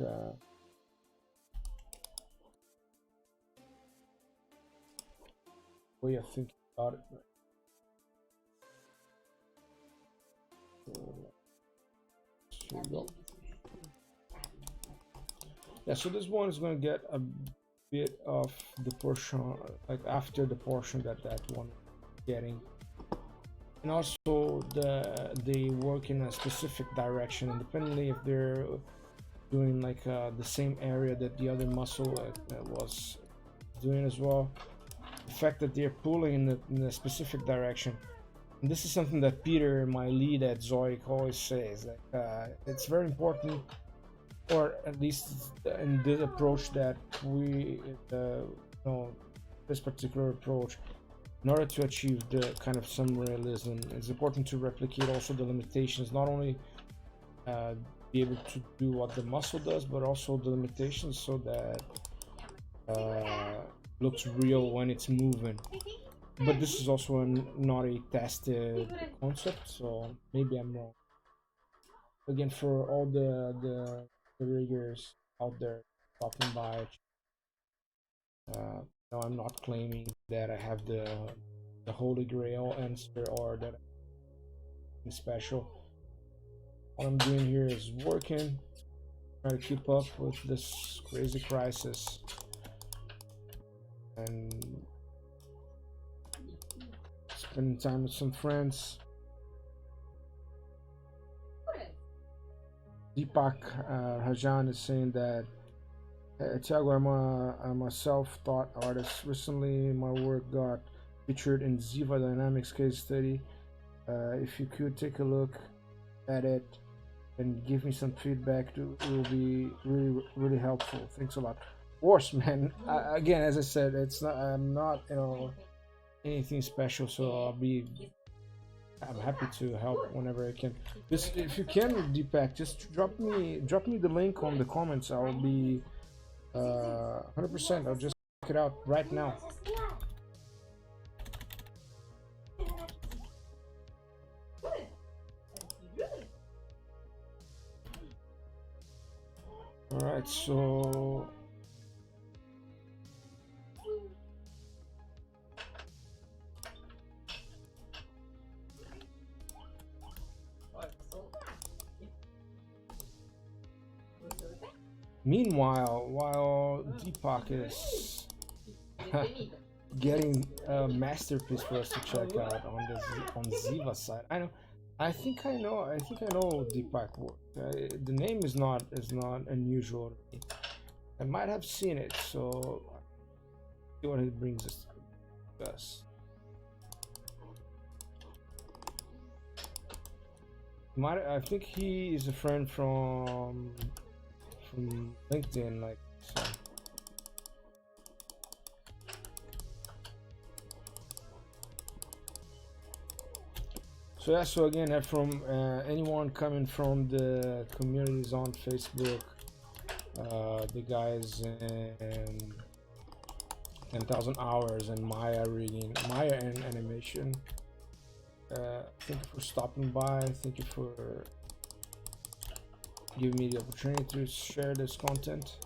way of thinking about it. Here we go. Yeah, so this one is going to get a bit of the portion, like after the portion that one getting, and also they work in a specific direction, independently if they're doing like the same area that the other muscle was doing as well. The fact that they're pulling in a specific direction, and this is something that Peter, my lead at Zoic, always says. Like, it's very important, or at least in this approach that we, you know, this particular approach, in order to achieve the kind of some realism, it's important to replicate also the limitations, not only be able to do what the muscle does, but also the limitations, so that looks real when it's moving. But this is also not a tested concept, so maybe I'm wrong. again, for all the riggers out there stopping by, no, I'm not claiming that I have the holy grail answer or that I'm special. All I'm doing here is working, trying to keep up with this crazy crisis, and spending time with some friends. Deepak Rajan is saying that Tiago, I'm a self-taught artist. Recently, my work got featured in Ziva Dynamics case study. If you could take a look at it and give me some feedback, it will be really helpful. Thanks a lot. Of course, man. Again, as I said, I'm not anything special, so I'm happy to help whenever I can. Just if you can, Deepak, just drop me the link on the comments. I'll be 100%. I'll just check it out right now. All right, so meanwhile, while Deepak is getting a masterpiece for us to check out on Ziva side, I think I know Deepak work. The name is not unusual to me. I might have seen it, so see what it brings us. I think he is a friend from LinkedIn, like so. So yeah, so again, from anyone coming from the communities on Facebook, the guys in 10,000 hours and Maya rigging, Maya and animation. Thank you for stopping by. Thank you for giving me the opportunity to share this content.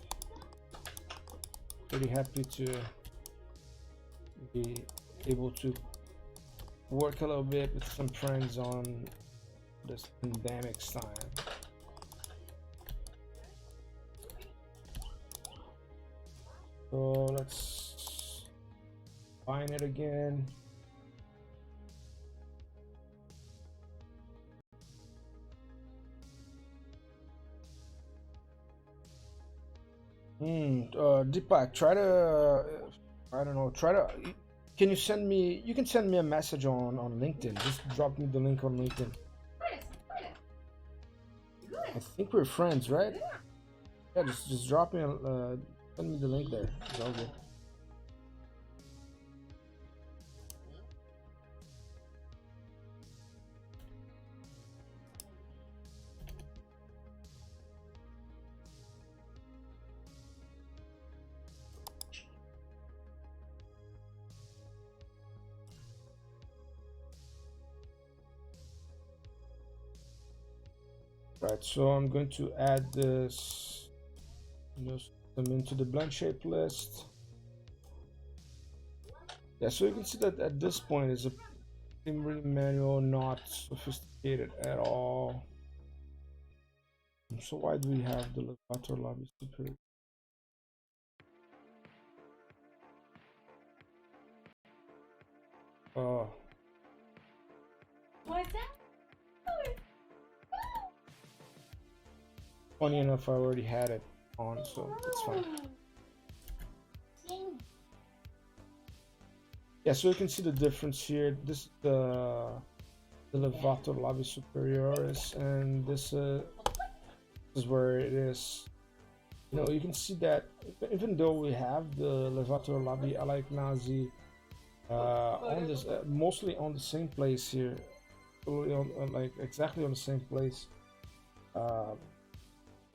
Pretty happy to be able to work a little bit with some friends on this pandemic time. So let's find it again. Deepak, try to I don't know, can you send me, you can send me a message on LinkedIn. Just drop me the link on LinkedIn. I think we're friends, right? Yeah, just drop me send me the link there. It's all good. Right, so I'm going to add this them into the blend shape list. Yeah, so you can see that at this point it's a really manual, not sophisticated at all. So why do we have the levator lobby superior? Oh. What's that? Funny enough, I already had it on, so that's fine. Yeah, so you can see the difference here. This is the levator labii superioris, and this is where it is. You know, you can see that even though we have the levator labii alaiknazi on this, mostly on the same place here, like exactly on the same place.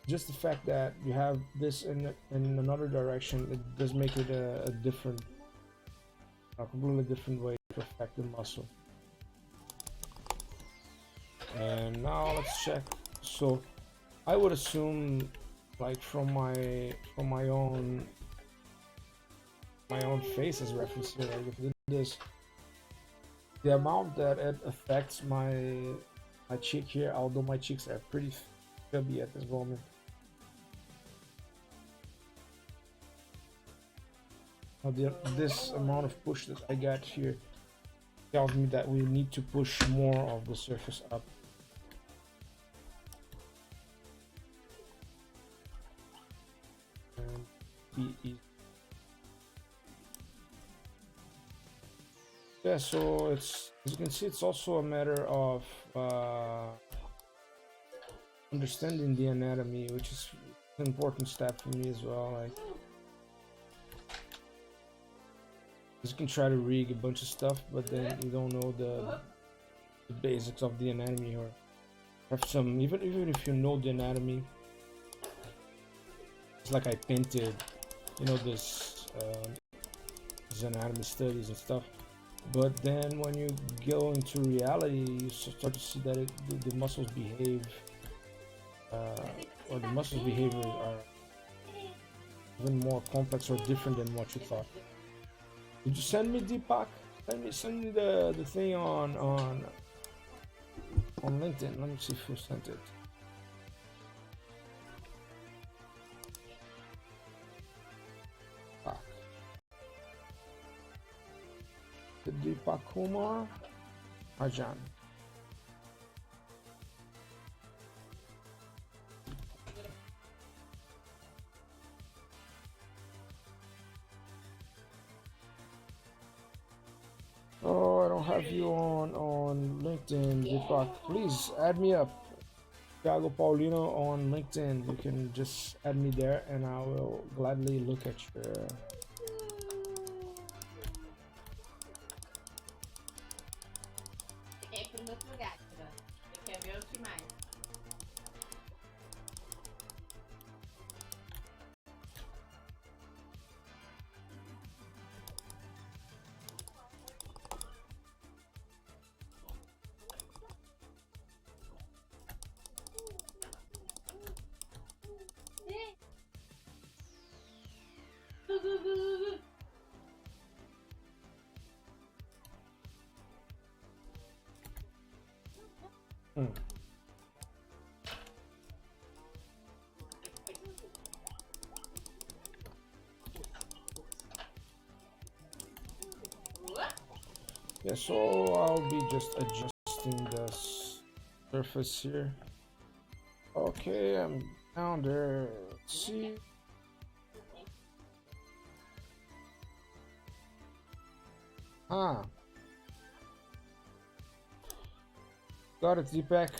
Just the fact that you have this in another direction, it does make it a different, a completely different way to affect the muscle. And now let's check So I would assume, like from my own face as reference here, like if this the amount that it affects my cheek here, although my cheeks are pretty chubby at this moment. This amount of push that I got here tells me that we need to push more of the surface up. And be easy. Yeah, so it's, as you can see, it's also a matter of understanding the anatomy, which is an important step for me as well. Like, you can try to rig a bunch of stuff, but then you don't know the basics of the anatomy, or have some, even if you know the anatomy. It's like I painted, you know, this anatomy studies and stuff, but then when you go into reality, you start to see that the muscles behave, or the muscles behaviors are even more complex or different than what you thought. Did you send me Deepak? Send me the thing on LinkedIn. Let me see who sent it. Deepak Kumar Ajan. Oh, I don't have you on LinkedIn, Deepak. Please add me up. Thiago Paulino on LinkedIn. You can just add me there, and I will gladly look at your. Yeah, so I'll be just adjusting the surface here. Okay, I'm down there. Let's see. Got it, Deepak.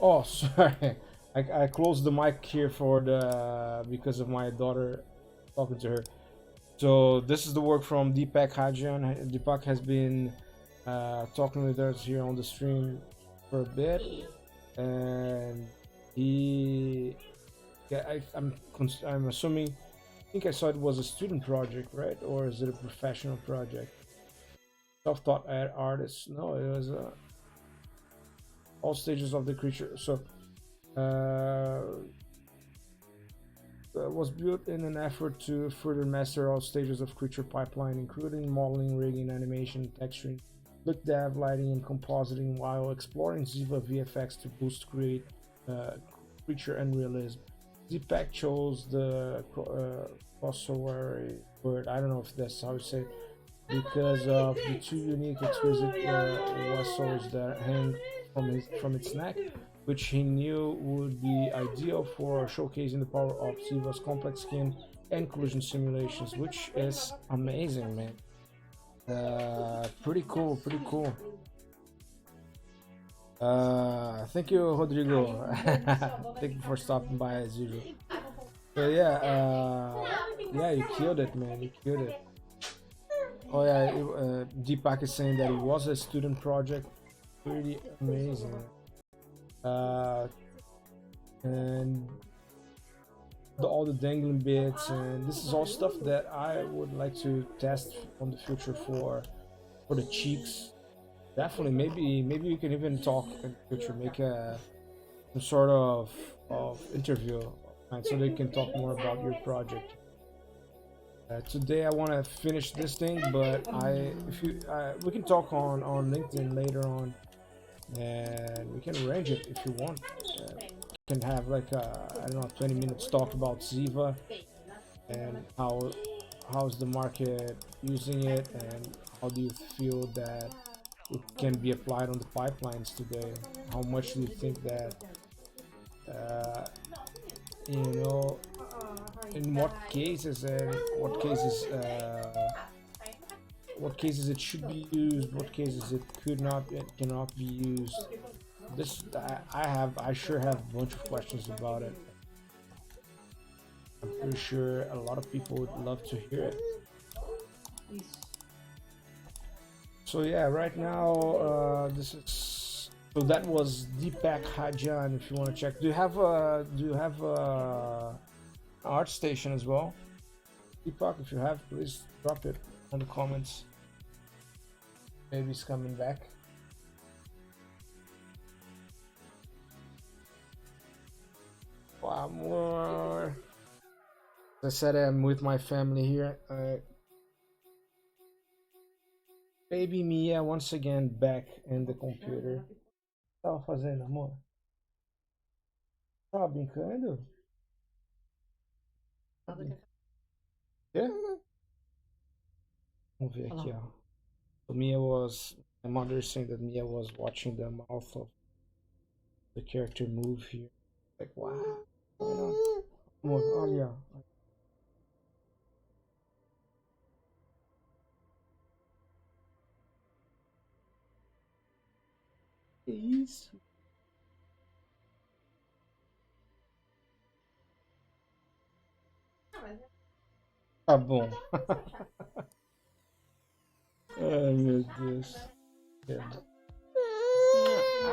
Oh, sorry. I closed the mic here for the because of my daughter talking to her. So this is the work from Deepak Hajan. Deepak has been talking with us here on the stream for a bit, and he, yeah, I'm assuming, I think I saw it was a student project, right? Or is it a professional project? Self-taught artist? No, it was all stages of the creature. So was built in an effort to further master all stages of creature pipeline, including modeling, rigging, animation, texturing, look dev, lighting, and compositing, while exploring Ziva VFX to boost creature and realism. Deepak chose the crossover word. I don't know if that's how you say it, because of the two unique, exquisite vessels that hang from its neck, which he knew would be ideal for showcasing the power of Ziva's complex skin and collision simulations, which is amazing, man. Pretty cool, pretty cool. Thank you, Rodrigo. Thank you for stopping by as usual. So yeah, yeah, you killed it, man. You killed it. Oh yeah, Deepak is saying that it was a student project. Pretty amazing. And all the dangling bits, and this is all stuff that I would like to test on the future for the cheeks. Definitely, maybe you can even talk in the future, make some sort of interview, and so they can talk more about your project. Today I want to finish this thing, but if you we can talk on LinkedIn later on, and we can arrange it if you want. Can have like I don't know, 20 minutes talk about Ziva and how's the market using it, and how do you feel that it can be applied on the pipelines today. How much do you think that you know, in what cases, and what cases it should be used, what cases it cannot be used. This I sure have a bunch of questions about it. I'm pretty sure a lot of people would love to hear it. So yeah, right now this is, so that was Deepak Hajan. If you want to check, do you have art station as well, Deepak? If you have, please drop it on the comments. Maybe it's coming back. One more. As I said, I'm with my family here. Baby Mia once again back in the computer. Tava fazendo, amor? Tava brincando? Yeah? Vamos ver aqui, ó. So Mia was, my mother is saying that Mia was watching the mouth of the character move here. Like, wow, what's going on? Amor, olha. Que isso? Tá bom. Ai, meu Deus.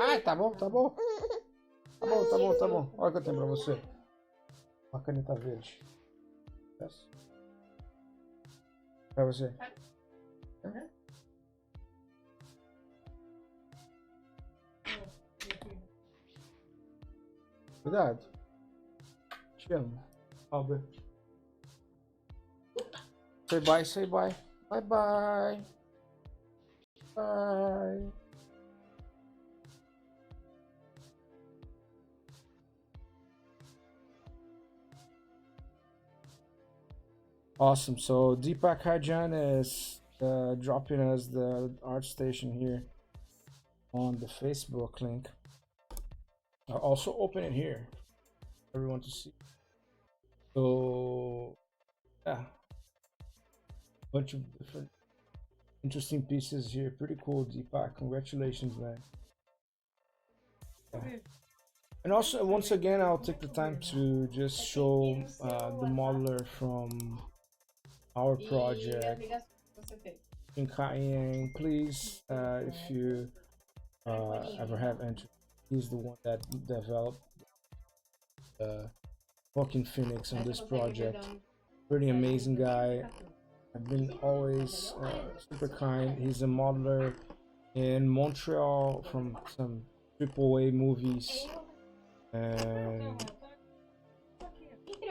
Ai, tá bom, tá bom. Tá bom, tá bom, tá bom. Olha o que eu tenho pra você. Uma caneta verde. Yes. Pra você. Cuidado. Te amo. Albert. Say bye, say bye. Bye bye. Bye. Awesome. So Deepak Hajan is dropping us the art station here on the Facebook link. I'll also open it here for everyone to see. So yeah, bunch of different interesting pieces here. Pretty cool, Deepak. Congratulations, man. Yeah. And also, once again, I'll take the time to just show the modeler from our project in Cayenne. Please, if you ever have interest, he's the one that developed Joaquin Phoenix on this project. Pretty amazing guy. I've been always super kind. He's a modeler in Montreal from some AAA movies, and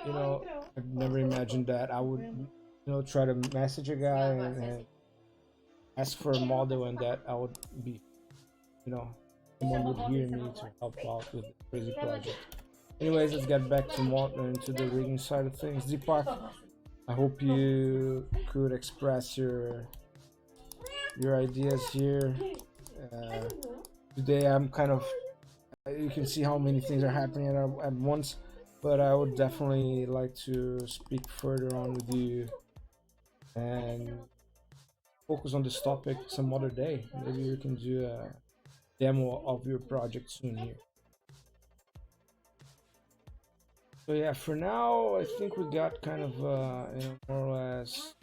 you know, I've never imagined that I would, try to message a guy and ask for a model, and that I would be, someone would hear me to help out with this crazy project. Anyways, let's get back to into the rigging side of things. Deepak, I hope you could express your ideas here. Today I'm kind of, you can see how many things are happening at once, but I would definitely like to speak further on with you and focus on this topic some other day. Maybe we can do a demo of your project soon here. So yeah, for now I think we got kind of more or less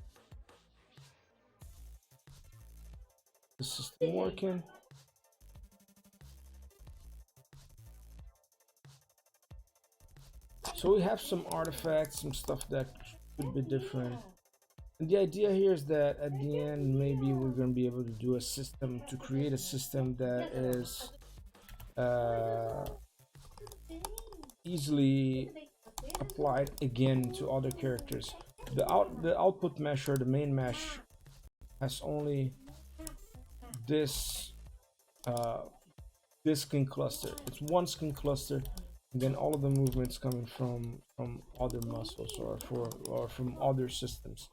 the system working. So we have some artifacts, some stuff that could be different. And the idea here is that at the end, maybe we're going to be able to do a system, to create a system that is easily applied again to other characters. The output mesh, or the main mesh, has only this skin cluster. It's one skin cluster, and then all of the movements coming from other muscles or from other systems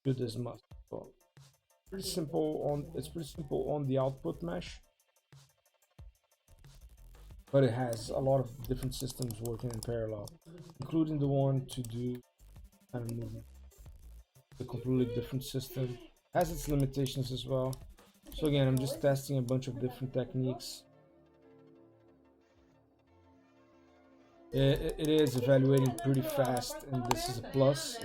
to this muscle. So it's pretty simple on the output mesh, but it has a lot of different systems working in parallel, including the one to do kind of movement. A completely different system, has its limitations as well. So again, I'm just testing a bunch of different techniques. It is evaluating pretty fast, and this is a plus.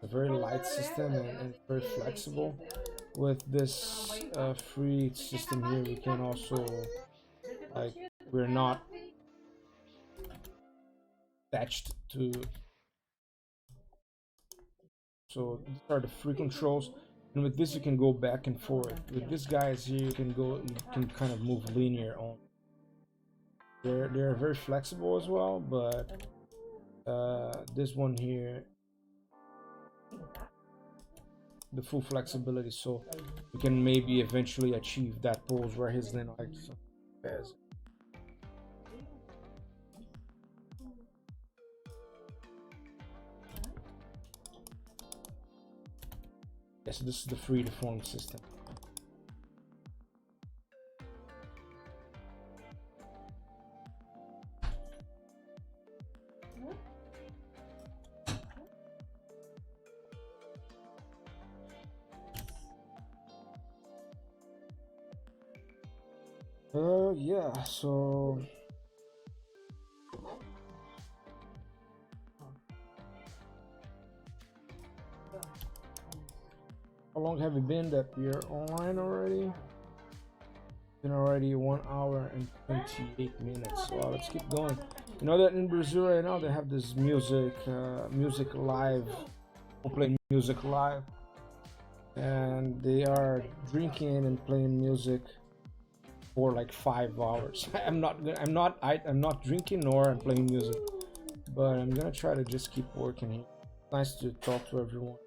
A very light system and very flexible. With this free system here, we can also, like, we're not attached to. So these are the free controls, and with this you can go back and forth. With this guys here, you can kind of move linear on. They're very flexible as well, but this one here, the full flexibility, so you can maybe eventually achieve that pose where his then like as. Yes, this is the free deform system. Yeah, so how long have you been that we are online already? Been already 1 hour and 28 minutes. So let's keep going. You know that in Brazil right now they have this music live, playing music live, and they are drinking and playing music for like 5 hours. I'm not drinking nor I'm playing music, but I'm gonna try to just keep working here. Nice to talk to everyone.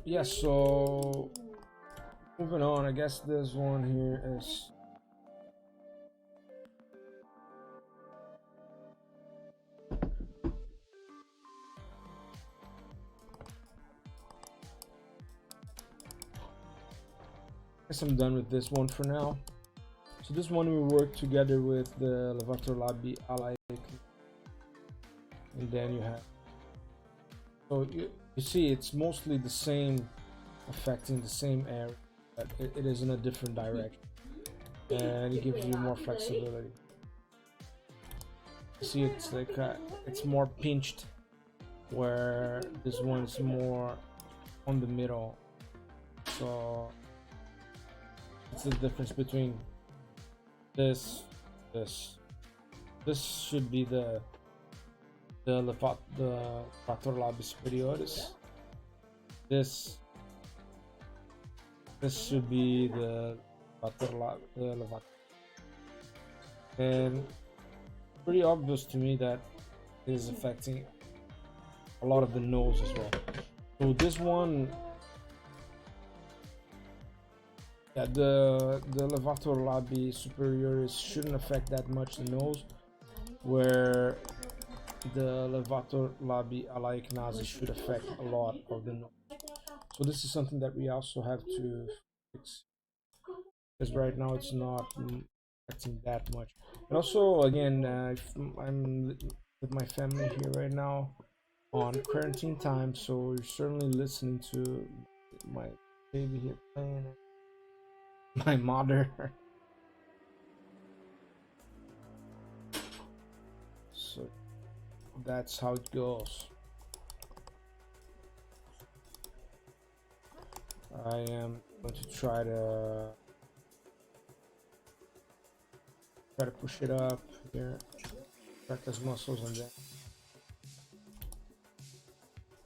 Yeah, so moving on, I guess this one here is I guess I'm done with this one for now. So this one we work together with the Levator Lobby Ally, and then you have, so you see it's mostly the same, affecting the same area, but it is in a different direction, and it gives you more flexibility. You see it's like it's more pinched, where this one's more on the middle. So it's the difference between this should be the Levator Lobby Superiores. This should be the Levator, and pretty obvious to me that it is affecting a lot of the nose as well. So this one, yeah, the Levator Lobby Superiores shouldn't affect that much the nose, where the Levator Lobby Ally Nazi should affect a lot of the nose. So this is something that we also have to fix, because right now it's not affecting that much. And also, again, if I'm with my family here right now on quarantine time, so you're certainly listening to my baby here playing, my mother. So that's how it goes. I am going to try to push it up here, track those muscles, and then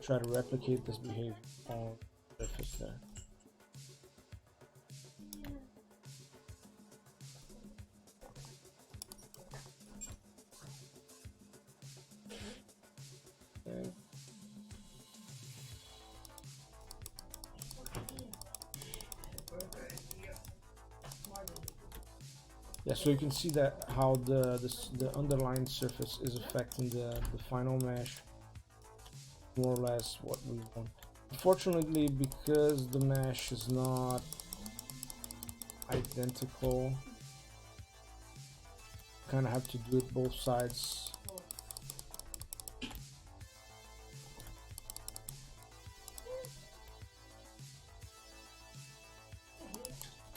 try to replicate this behavior on the surface there. Okay. Yeah, so you can see that how the underlying surface is affecting the final mesh, more or less what we want. Unfortunately, because the mesh is not identical, kind of have to do it both sides.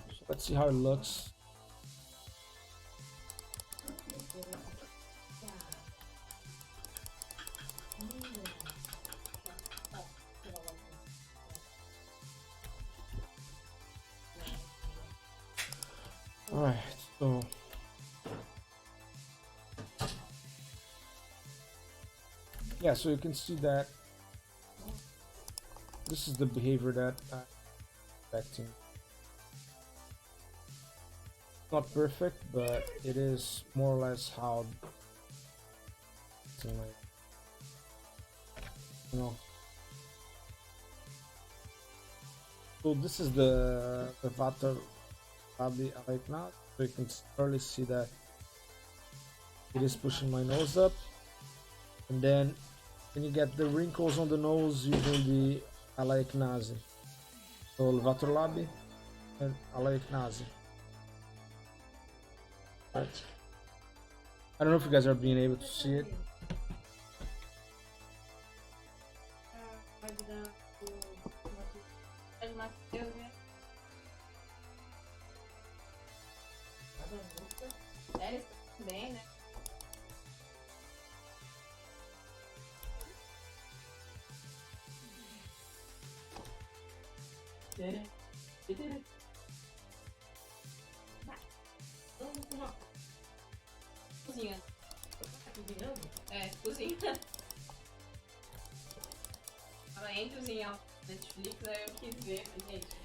So let's see how it looks. Alright, so yeah, so you can see that this is the behavior that I'm expecting. Not perfect, but it is more or less how, you know. So this is the Levator Lobby right now, so you can clearly see that it is pushing my nose up, and then when you get the wrinkles on the nose using the Ally Nazi. So Levator Lobby and Ally Nazi. Right. I don't know if you guys are being able to see it. Cozinha. Cozinhando? É, cozinha. Tava entre os em Netflix, aí eu quis ver, gente.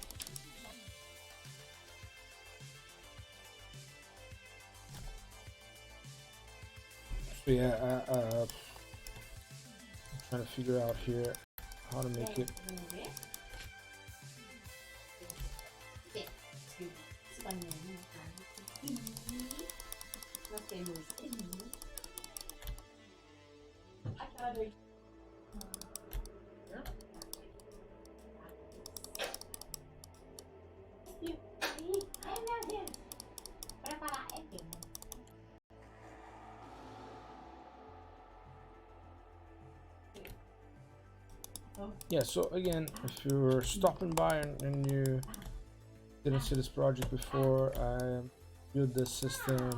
So yeah, I'm trying to figure out here how to make it. Ai, meu Deus! Prepara Yeah, so again, if you're stopping by and you didn't see this project before, I built this system,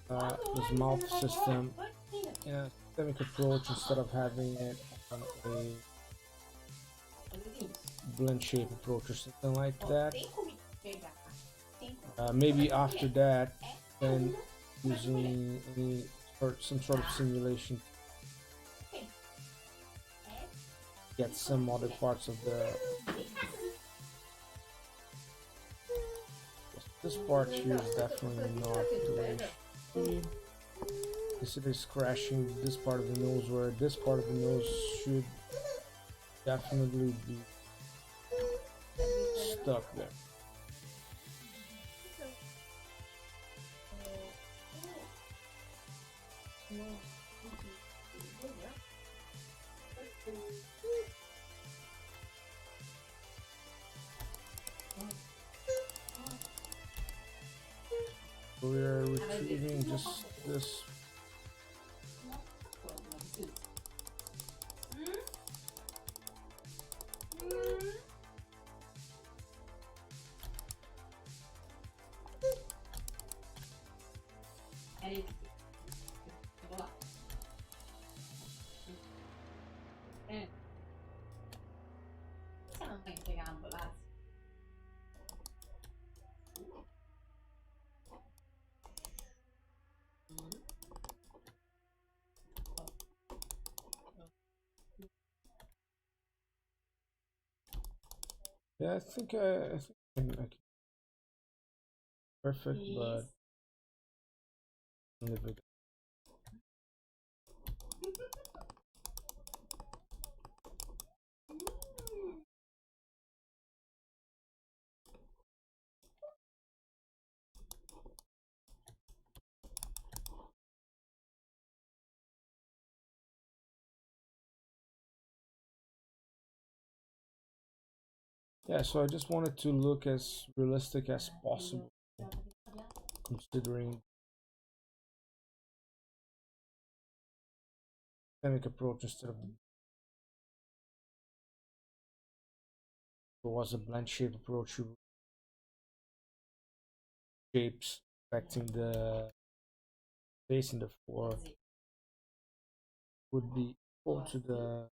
this mouth system in a systemic approach instead of having it on a blend shape approach or something like that. Maybe after that, then using some sort of simulation, get some other parts of the. This part here is definitely not the way it should be. This is crashing this part of the nose, where this part of the nose should definitely be stuck there. We're retrieving just this. Yeah, I think I can perfect, but leave it. Yeah, so I just wanted to look as realistic as possible, considering systemic approach instead of there was a blend shape approach. Shapes affecting the face in the floor would be equal to the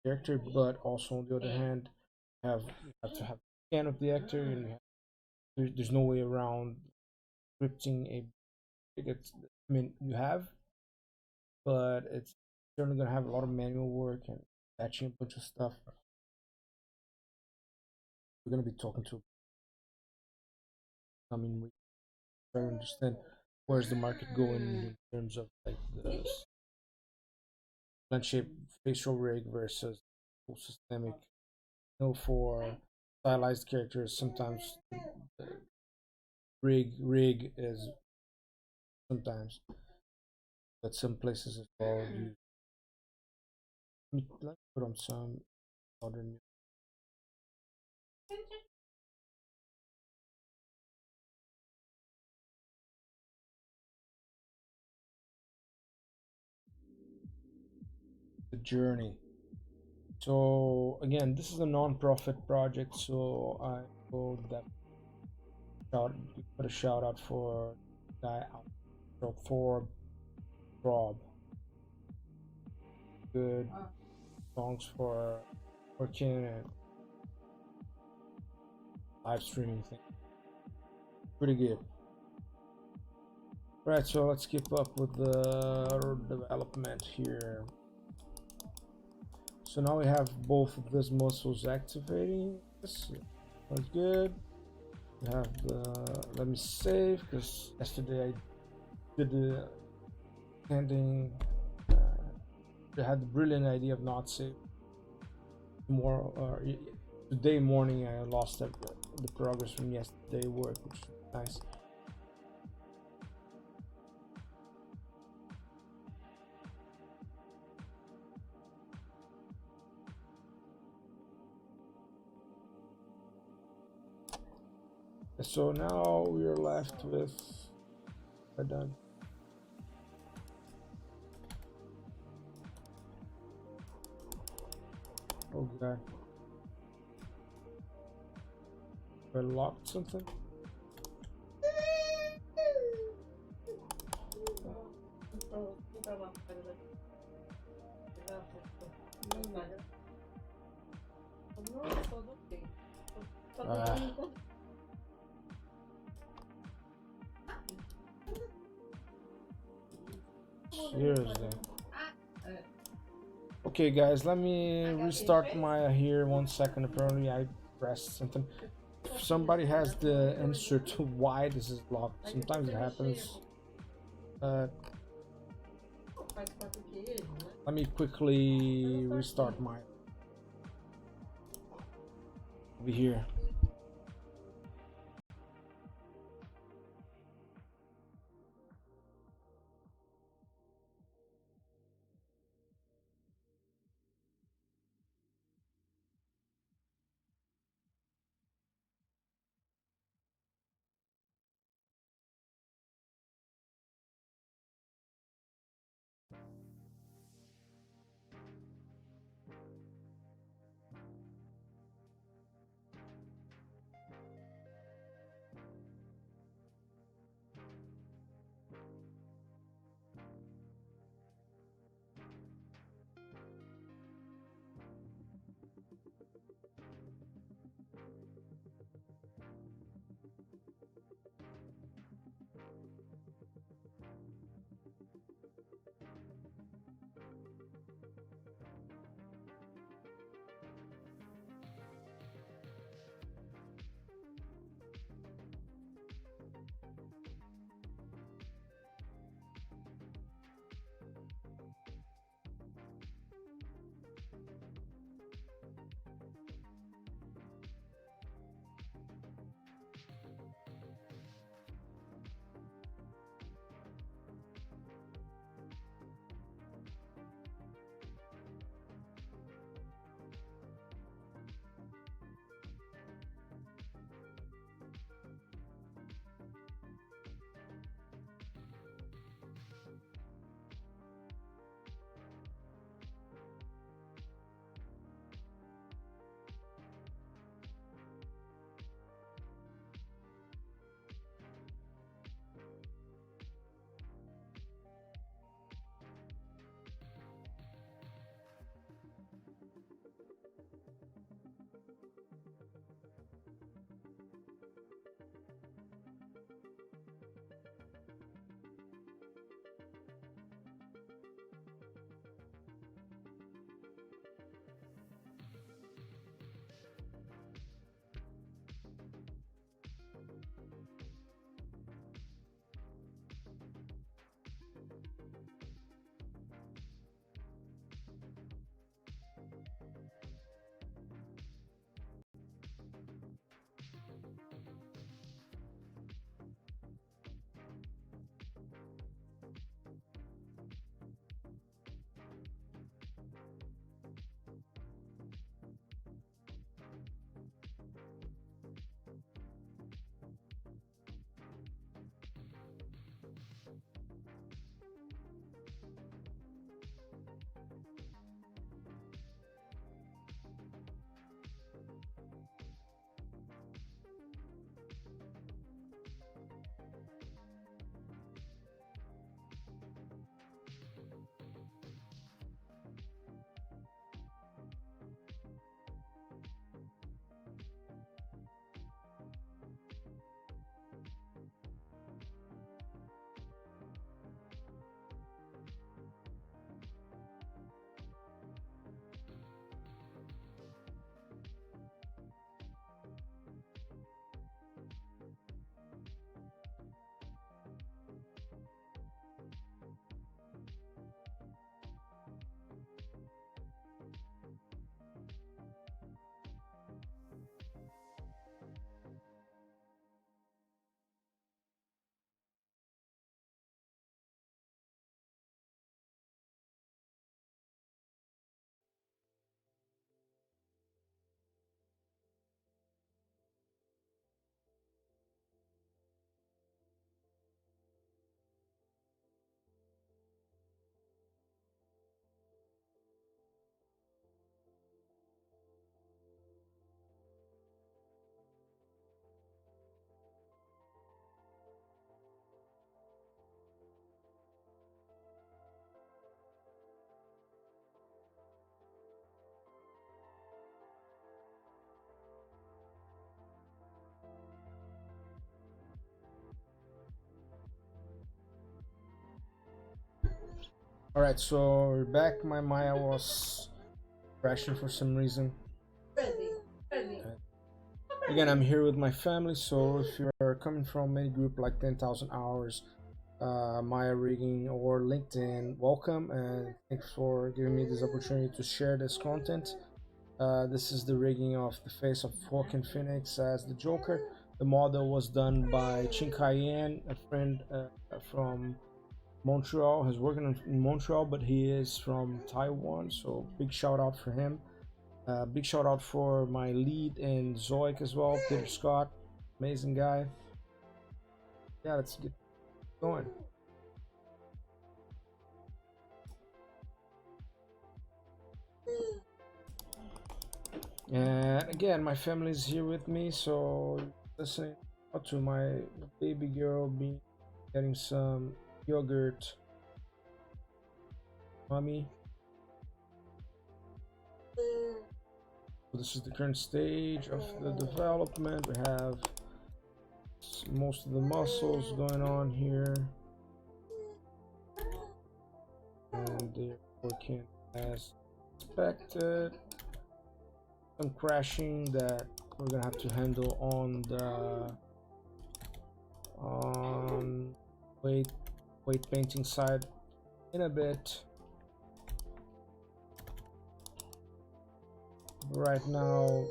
character, but also on the other hand, you have to have the scan of the actor, and there's no way around scripting a. It's, I mean, you have, but it's certainly gonna have a lot of manual work and patching a bunch of stuff. We're gonna be talking to. I mean, we try to understand where's the market going in terms of like the blend shape facial rig versus full systemic. You know, for stylized characters, sometimes the rig is sometimes, but some places as well. Let's put on some other the journey. So again, this is a non-profit project, so I will that put a shout out for guy out for Rob. Good songs for working and live streaming thing. Pretty good. Right, so let's keep up with the development here. So now we have both of these muscles activating. This was good. We have the, let me save, because yesterday I did the ending. I had the brilliant idea of not save. Today morning I lost the progress from yesterday work, which is nice. So now we are left with done. Oh god. I locked something? Seriously. Okay guys, let me restart my here 1 second. Apparently I pressed something. If somebody has the answer to why this is locked, sometimes it happens. Let me quickly restart my over here. Alright, so we're back. My Maya was crashing for some reason. Again, I'm here with my family, so if you're coming from any group like 10,000 hours, Maya rigging or LinkedIn, welcome and thanks for giving me this opportunity to share this content. This is the rigging of the face of Joaquin Phoenix as the Joker. The model was done by Chin Kai-yan, a friend from Montreal. He's working in Montreal, but he is from Taiwan, so big shout out for him. Big shout out for my lead and Zoic as well, Peter Scott, amazing guy. Yeah, let's get going. And again, my family is here with me, so listening to my baby girl being getting some yogurt. Mommy. So this is the current stage of the development. We have most of the muscles going on here, and they're working as expected. Some crashing that we're gonna have to handle on the weight painting side in a bit. Right now,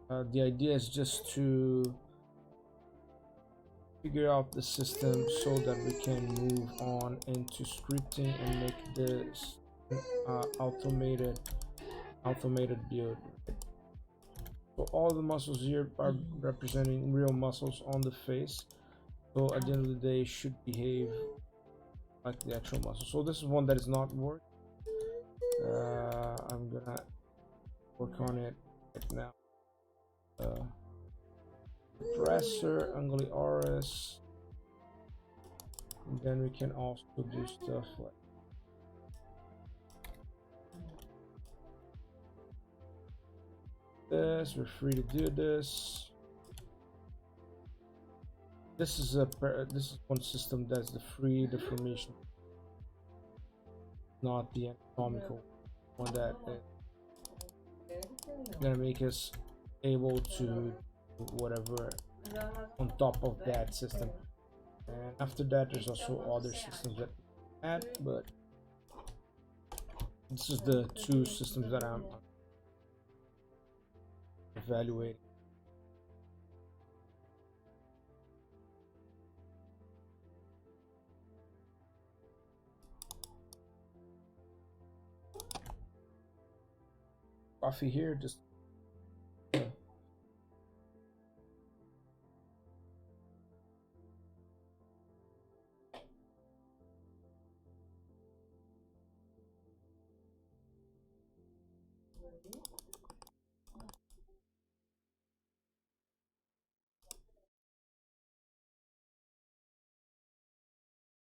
the idea is just to figure out the system so that we can move on into scripting and make this automated build. So all the muscles here are representing real muscles on the face, so at the end of the day should behave like the actual muscle. So this is one that is not working. I'm gonna work on it right now. Compressor, angularis, and then we can also do stuff like this. We're free to do this. This is one system that's the free deformation, not the anatomical one that is gonna make us able to do whatever on top of that system. And after that, there's also other systems that we add, but this is the two systems that I'm evaluating. Coffee here, just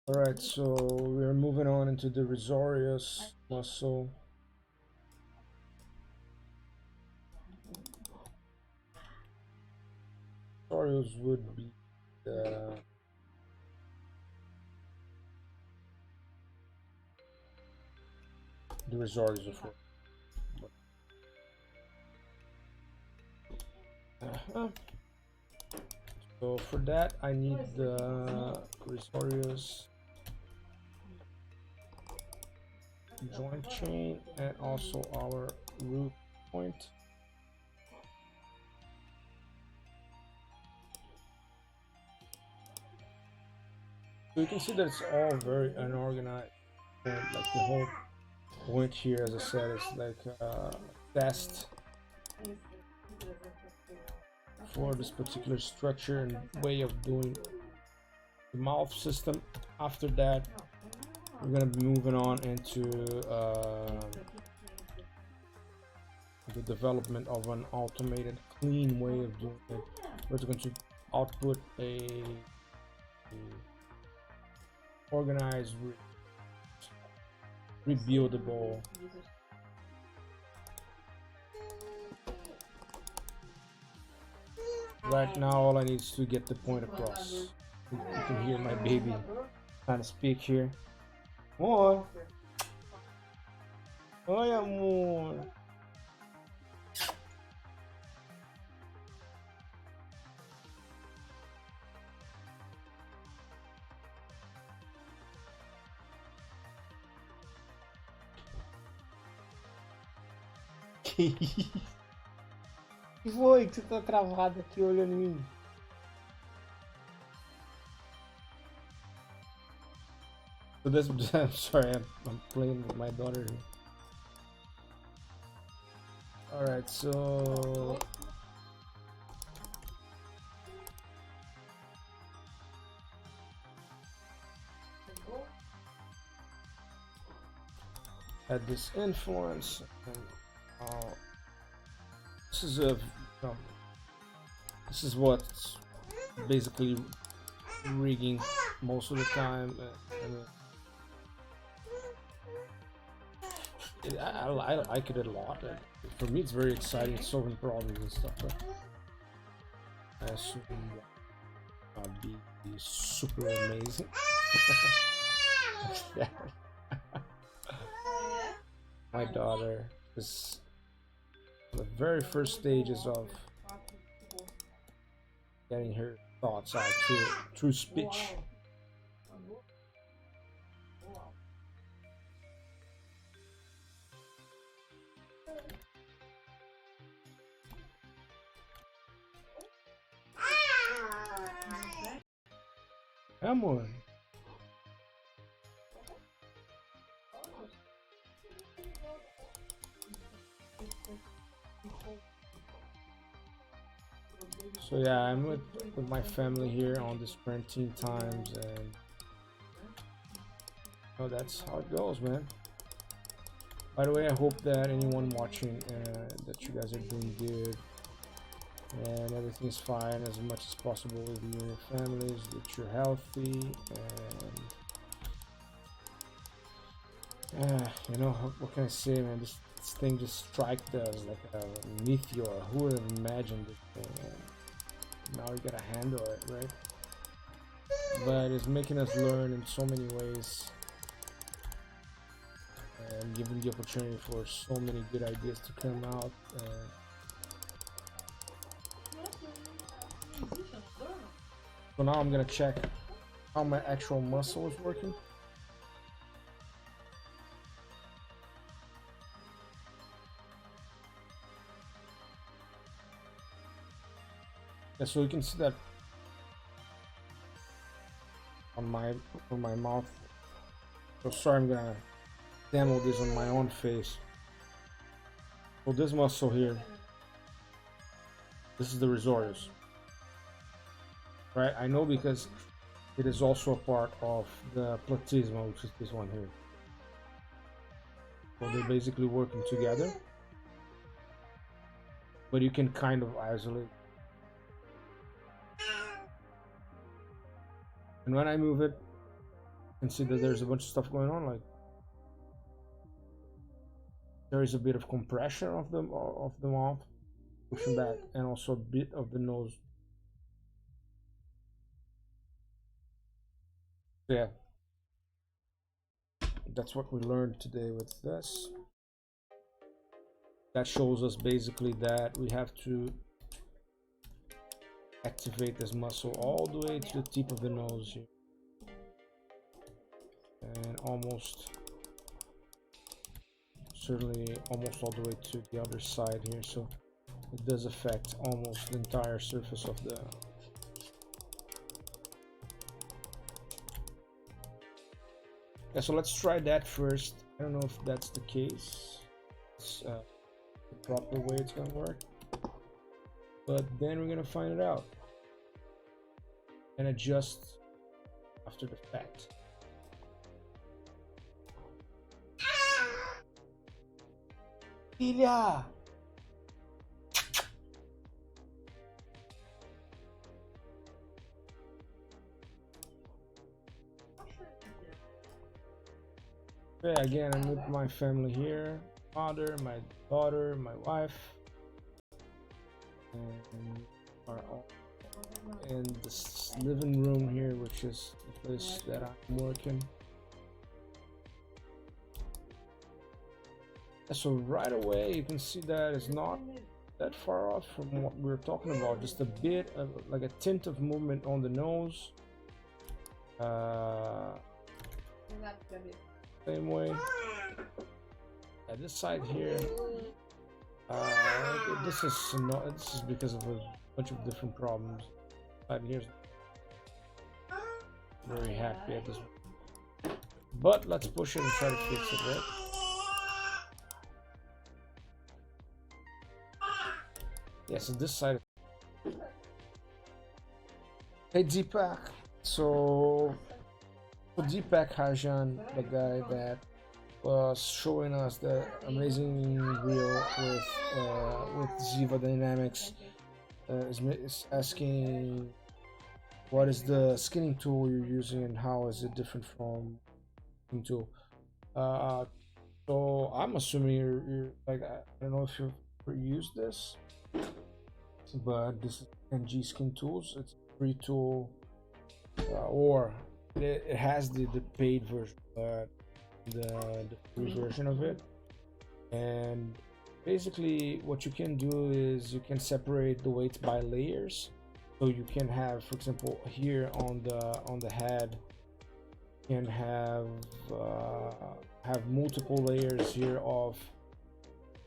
Alright, so we're moving on into the risorius muscle. Risorius would be the risorius of course. So for that I need the risorius joint chain and also our root point. So you can see that it's all very unorganized, and like the whole point here, as I said, is like a test for this particular structure and way of doing the mouth system. After that, we're going to be moving on into the development of an automated, clean way of doing it. We're going to output a organized, rebuildable right now. All I need is to get the point across. You can hear my baby trying to speak here. More. Oi, amor. Que foi que você tá travado aqui olhando em mim? So this, I'm sorry, I'm playing with my daughter here. Alright, so had this influence, and this is a no, this is what's basically rigging most of the time, and I like it a lot. For me, it's very exciting, solving problems and stuff. But I assume I'll be super amazing. Yeah. My daughter is in the very first stages of getting her thoughts out through speech. Amor. So yeah, I'm with my family here on this quarantine times, and oh, that's how it goes, man. By the way, I hope that anyone watching, that you guys are doing good and everything's fine as much as possible with you and your families, that you're healthy, and you know, what can I say, man? This thing just striked us like a meteor. Who would have imagined this thing? And now we gotta handle it, right? But it's making us learn in so many ways, and giving the opportunity for so many good ideas to come out. So now I'm gonna check how my actual muscle is working. Yeah, so you can see that on my mouth. So sorry, I'm gonna demo this on my own face. So this muscle here, this is the risorius, right? I know because it is also a part of the platysma, which is this one here. So they're basically working together, but you can kind of isolate. And when I move it, you can see that there's a bunch of stuff going on. Like there is a bit of compression of the mouth, pushing back, and also a bit of the nose. So yeah, that's what we learned today with this. That shows us basically that we have to activate this muscle all the way to the tip of the nose here, and certainly almost all the way to the other side here. So it does affect almost the entire surface of the yeah. So let's try that first. I don't know if that's the case. It's the proper way it's gonna work, but then we're gonna find it out and adjust after the fact. Filha! Yeah, again, I'm with my family here. Father, my daughter, my wife, and are all in this living room here, which is the place that I'm working. So right away you can see that it's not that far off from what we were talking about. Just a bit of like a tint of movement on the nose. Same way. This side here. This is because of a bunch of different problems. Side here's very happy at this one. But let's push it and try to fix it, right? Yeah, so this side. Hey Deepak. So Deepak Hajan, the guy that was showing us the amazing reel with Ziva Dynamics, is asking what is the skinning tool you're using and how is it different from skinning tool. So I'm assuming you're like, I don't know if you've ever used this, but this is NG Skin Tools. It's a free tool, or it has the paid version, but the free version of it. And basically what you can do is you can separate the weights by layers. So you can have, for example, here on the head, you can have multiple layers here of.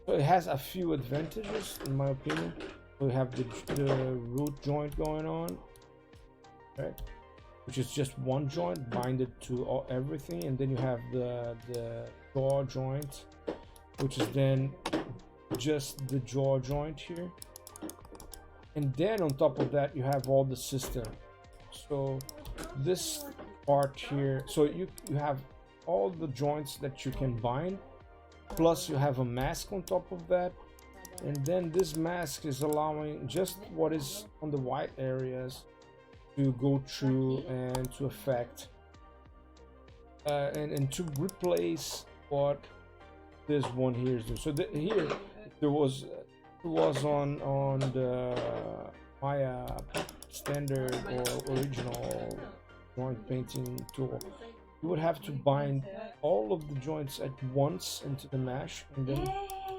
So it has a few advantages in my opinion. We have the root joint going on, right, which is just one joint binded to everything, and then you have the jaw joint, which is then just the jaw joint here, and then on top of that you have all the system. So this part here, so you have all the joints that you can bind, plus you have a mask on top of that. And then this mask is allowing just what is on the white areas to go through and to affect and to replace what this one here is doing. So here there was on the Maya standard or original joint painting tool, you would have to bind all of the joints at once into the mesh and then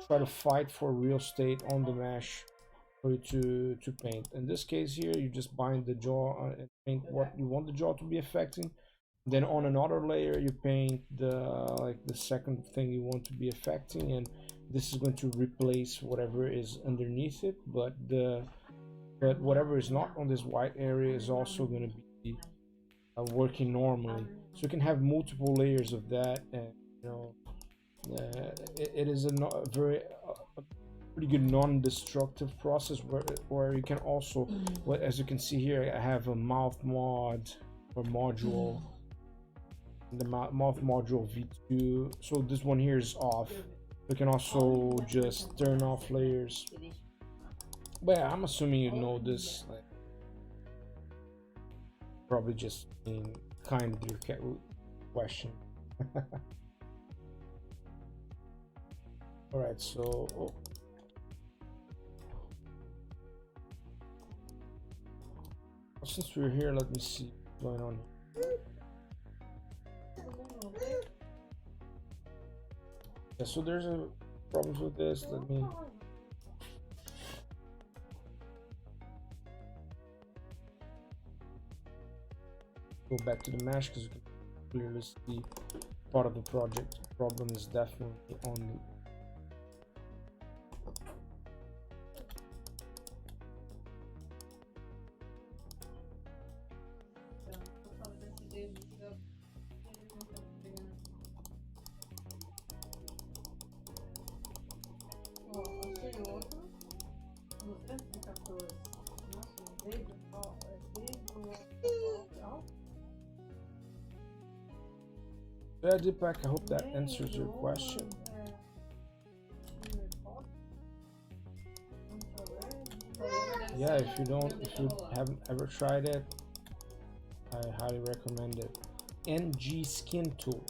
try to fight for real estate on the mesh for you to paint. In this case here, you just bind the jaw and paint what you want the jaw to be affecting. Then on another layer, you paint the second thing you want to be affecting, and this is going to replace whatever is underneath it. But whatever is not on this white area is also going to be working normally. So you can have multiple layers of that, and you know. It is a pretty good non-destructive process where you can also, well, as you can see here, I have a mouth mod or module, the mouth module V2. So this one here is off. You can also just turn off layers. But yeah, I'm assuming you know this. Like, probably just being kind with your question. All right, so since we're here, let me see what's going on here. Yeah, so there's a problems with this. Let me go back to the mesh because you can clearly see part of the project problem is definitely on the Yeah, Deepak, I hope that answers your question. Yeah, if you haven't ever tried it, I highly recommend it. NG Skin Tools.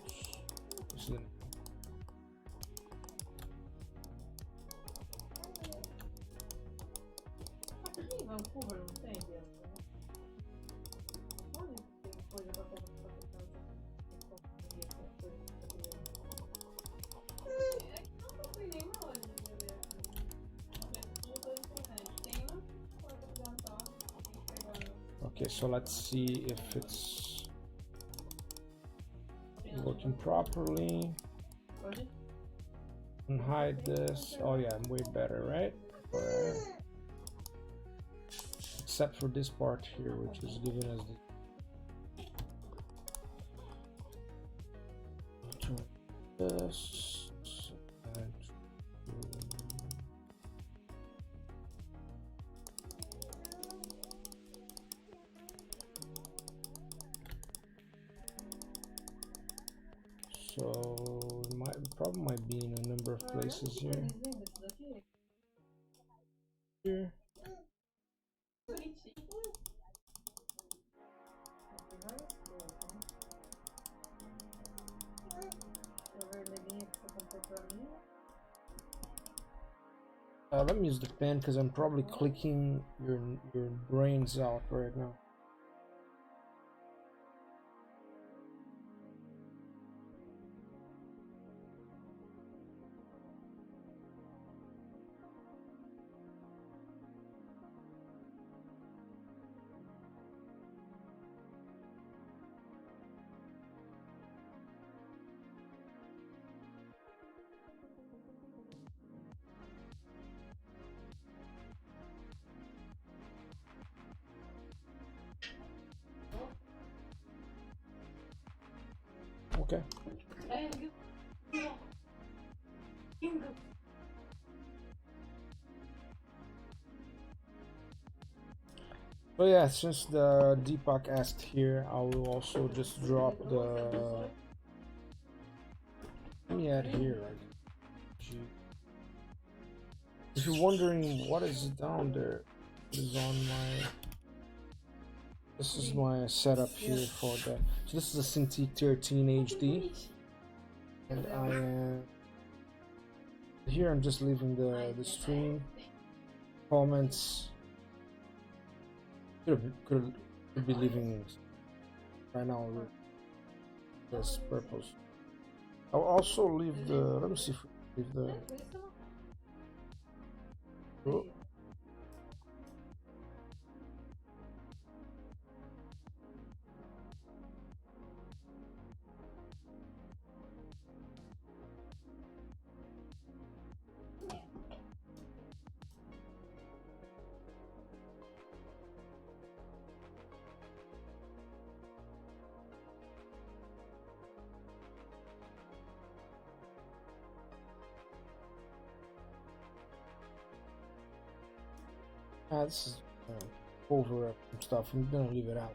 Okay, so let's see if it's working properly. And hide this. Oh yeah, I'm way better, right? Alright. Except for this part here, which is giving us the this and so the problem might be in a number of places here. Here. Let me use the pen because I'm probably clicking your brains out right now. Okay. So yeah, since the Deepak asked here, I will also just drop the. Let me add here. If you're wondering what is down there, it is on my. This is my setup here for that. So this is a Cintiq 13 HD, and I am here. I'm just leaving the stream comments. Could be leaving right now with this purpose. I'll also leave the. Let me see if we leave the. Oh. This is over some stuff. I'm gonna leave it out.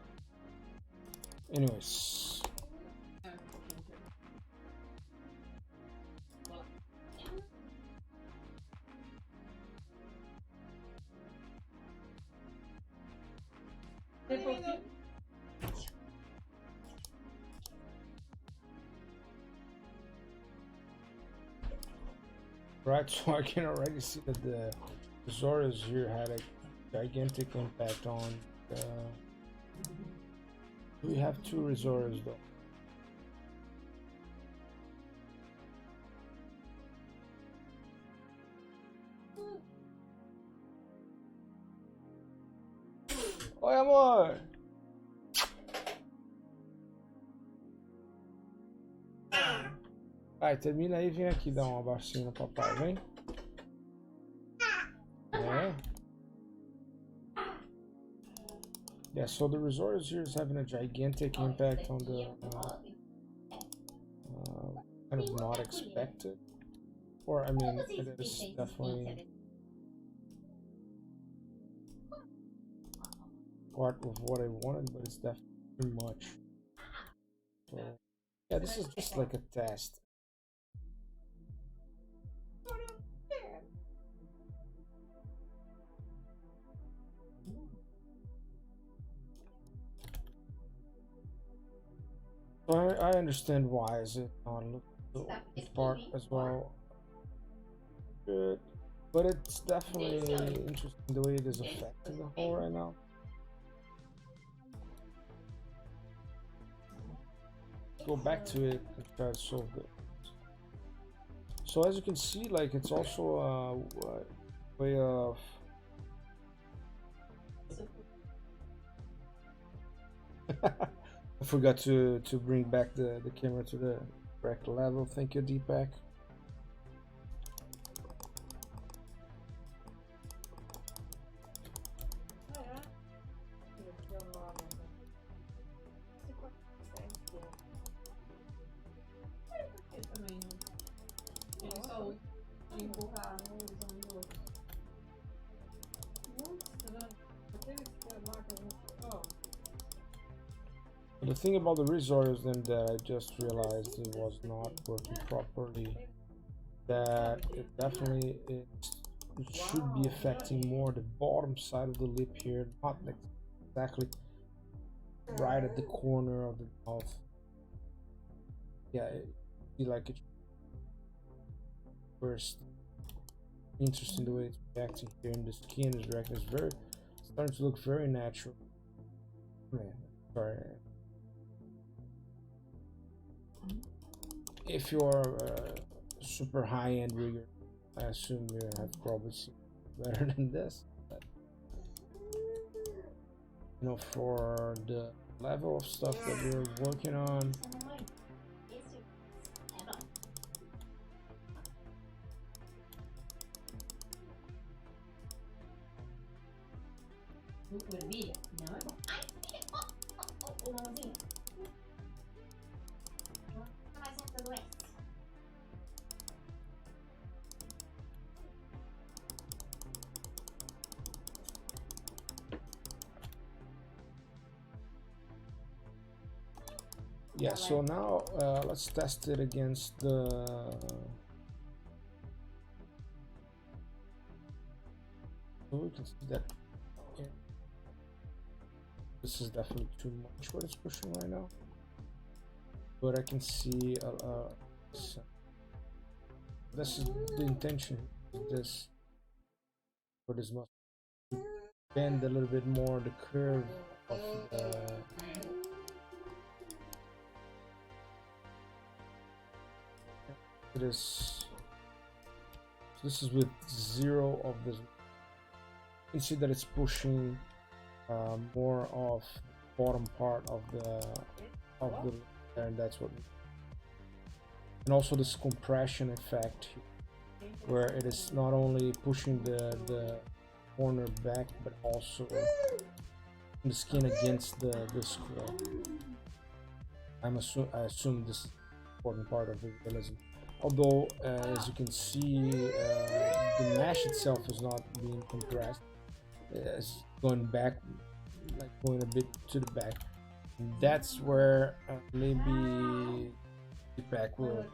Anyways. Right, so I can already see that the Zoras here had a gigantic impact on we have two Resoras though. Oi, amor! Vai, termina aí e vem aqui dar um abracinho no papai, vem. É. Yeah, so the resource here is having a gigantic impact on the kind of not expected, or I mean, it is definitely part of what I wanted, but it's definitely too much. So yeah, this is just like a test. So I understand why is it on the part as well. Good, but it's definitely interesting the way it is affecting the whole right now. Go back to it and try to solve it. So as you can see, like it's also a way of I forgot to bring back the camera to the correct level. Thank you, Deepak. The thing about the resource then that I just realized it was not working properly, that it definitely it should be affecting more the bottom side of the lip here, not exactly right at the corner of the mouth. Yeah, it feel like it first. Interesting the way it's reacting here, and the skin is reacting. It's very starting to look very natural. Man, sorry. If you're super high-end rigger, I assume you have probably seen better than this. But, you know, for the level of stuff that we're working on, yeah, so now let's test it against the so we can see that this is definitely too much what it's pushing right now, but I can see this is the intention. This for this must bend a little bit more the curve of the this. So this is with 0 of this. You can see that it's pushing more of the bottom part of the and that's what. And also this compression effect, where it is not only pushing the corner back, but also the skin against the skull. I assume this is an important part of the realism. Although, as you can see, the mesh itself is not being compressed. It's going back, like going a bit to the back. And that's where maybe the back will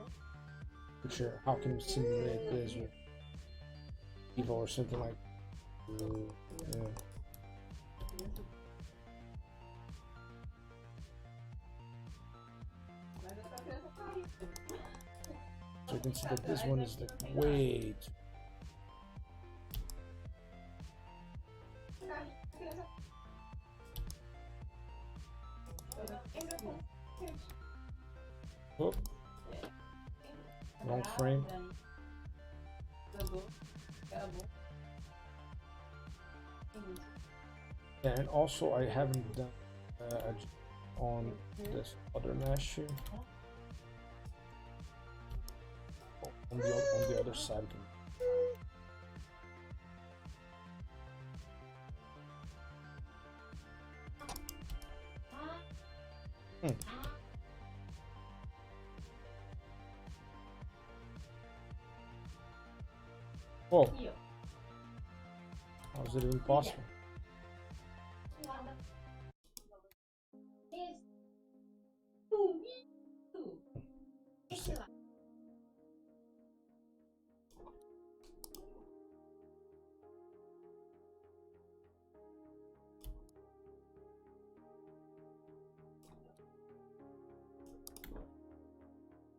picture how can we simulate this with Evo or something like that. Yeah. So you can see that this one is like way too. Oh. Wrong frame. Yeah, and also I haven't done on this other mesh here. On the other side. Oh, how is it even possible? Interesting.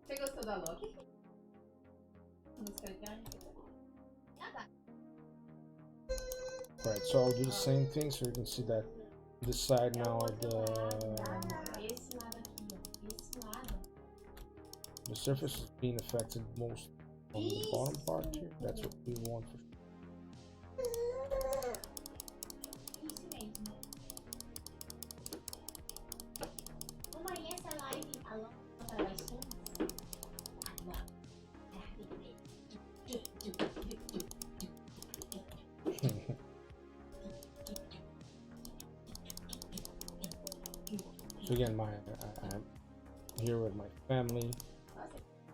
Você gostou da Loki? Right, so I'll do the same thing so you can see that this side now the surface is being affected most on the bottom part here. That's what we want for sure. So again, I'm here with my family.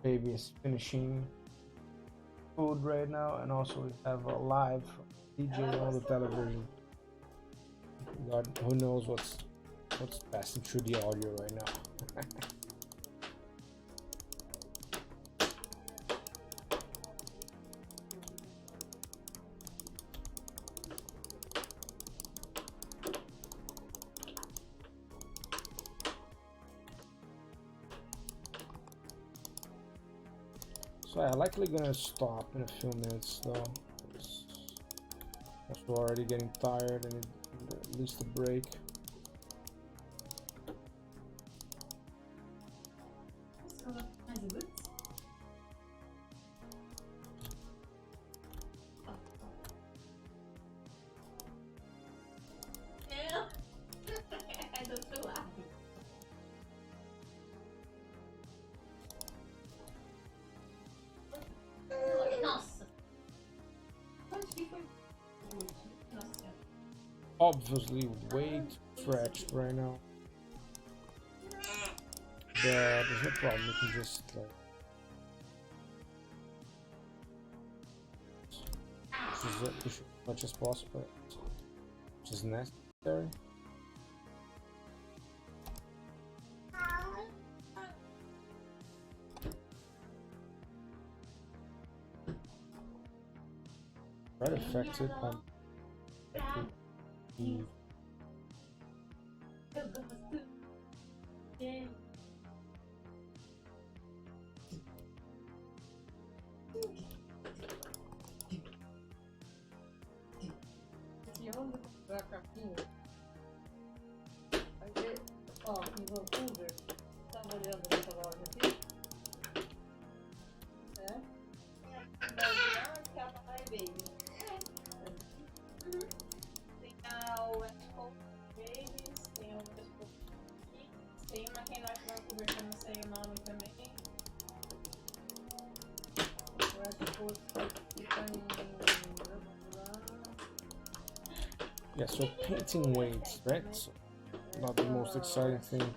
Baby is finishing food right now, and also we have a live DJ on the television. God, who knows what's passing through the audio right now. So I'm likely gonna stop in a few minutes though. It's also already getting tired and at least a break. Obviously way too stretched right now, but there's no problem. We can just like push as much as possible, which is necessary. Right affected on the Onde comprar capinha? Aí, ó, em Vancouver, tava olhando essa loja aqui. É? Mas que ela vai baby. Tem a West Coast Babies, tem a West Coast Kids, tem uma aqui em North Vancouver que eu não sei o nome também. West Coast fica em... yeah, so painting weights, right? So not the most exciting thing.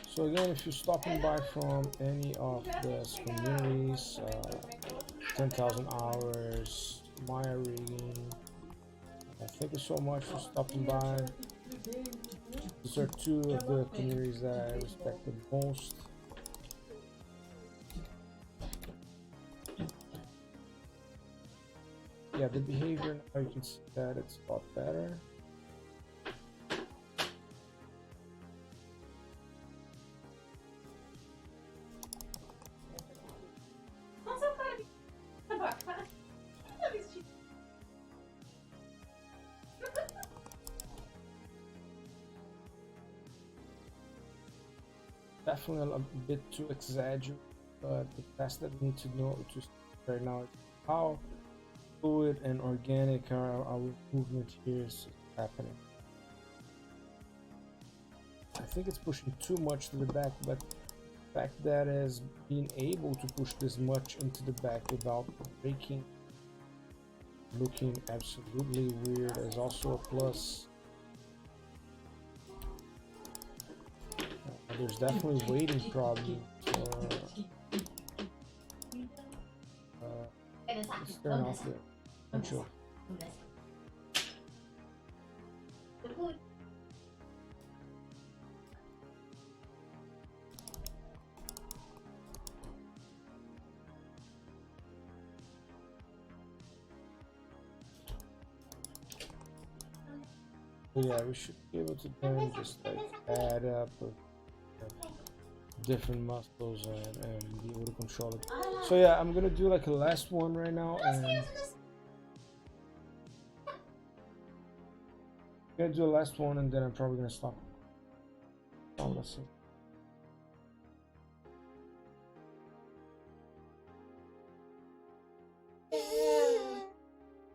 So again, if you're stopping by from any of the communities, 10,000 hours, Maya rigging, thank you so much for stopping by. These are two of the communities that I respect the most. Yeah, the behavior now you can see that it's a lot better. Nossa, cara, que bacana. Definitely a bit too exaggerated, but the task that we need to know to right now is how fluid and organic our movement here is happening. I think it's pushing too much to the back, but the fact that is being able to push this much into the back without breaking, looking absolutely weird, is also a plus. There's definitely waiting problems for let's turn off the potential. So yeah, we should be able to then just like add up different muscles and be able to control it. So yeah, I'm gonna do like a last one right now, and I'm gonna do a last one, and then I'm probably gonna stop. Oh, let's see.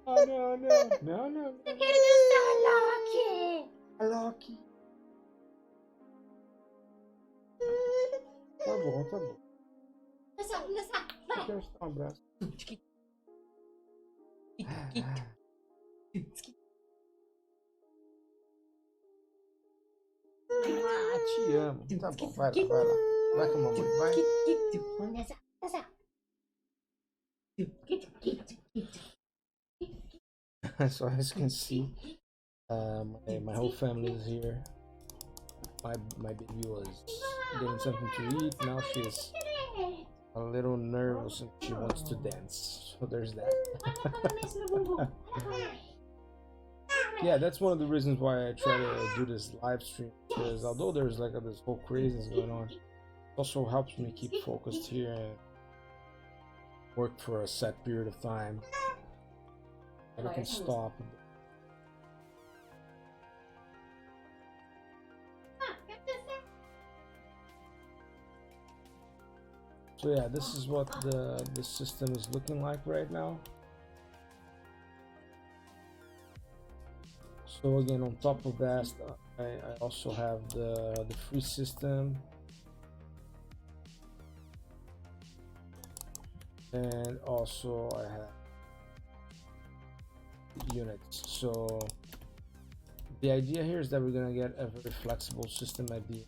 Oh no, no. Eu quero dançar a Loki! A Loki. Tá bom, tá bom. Dançar, Eu quero te dar um abraço. Ah, te amo. Tá bom, vai lá, vai lá. Vai com a mamãe, vai. So as you can see, my whole family is here. My baby was getting something to eat. Now she's a little nervous and she wants to dance. So there's that. Yeah, that's one of the reasons why I try to do this live stream, because although there's like this whole craziness going on, it also helps me keep focused here and work for a set period of time. And I can stop. So yeah, this is what the system is looking like right now. So again, on top of that, I also have the free system, and also I have the units. So the idea here is that we're gonna get a very flexible system at the end.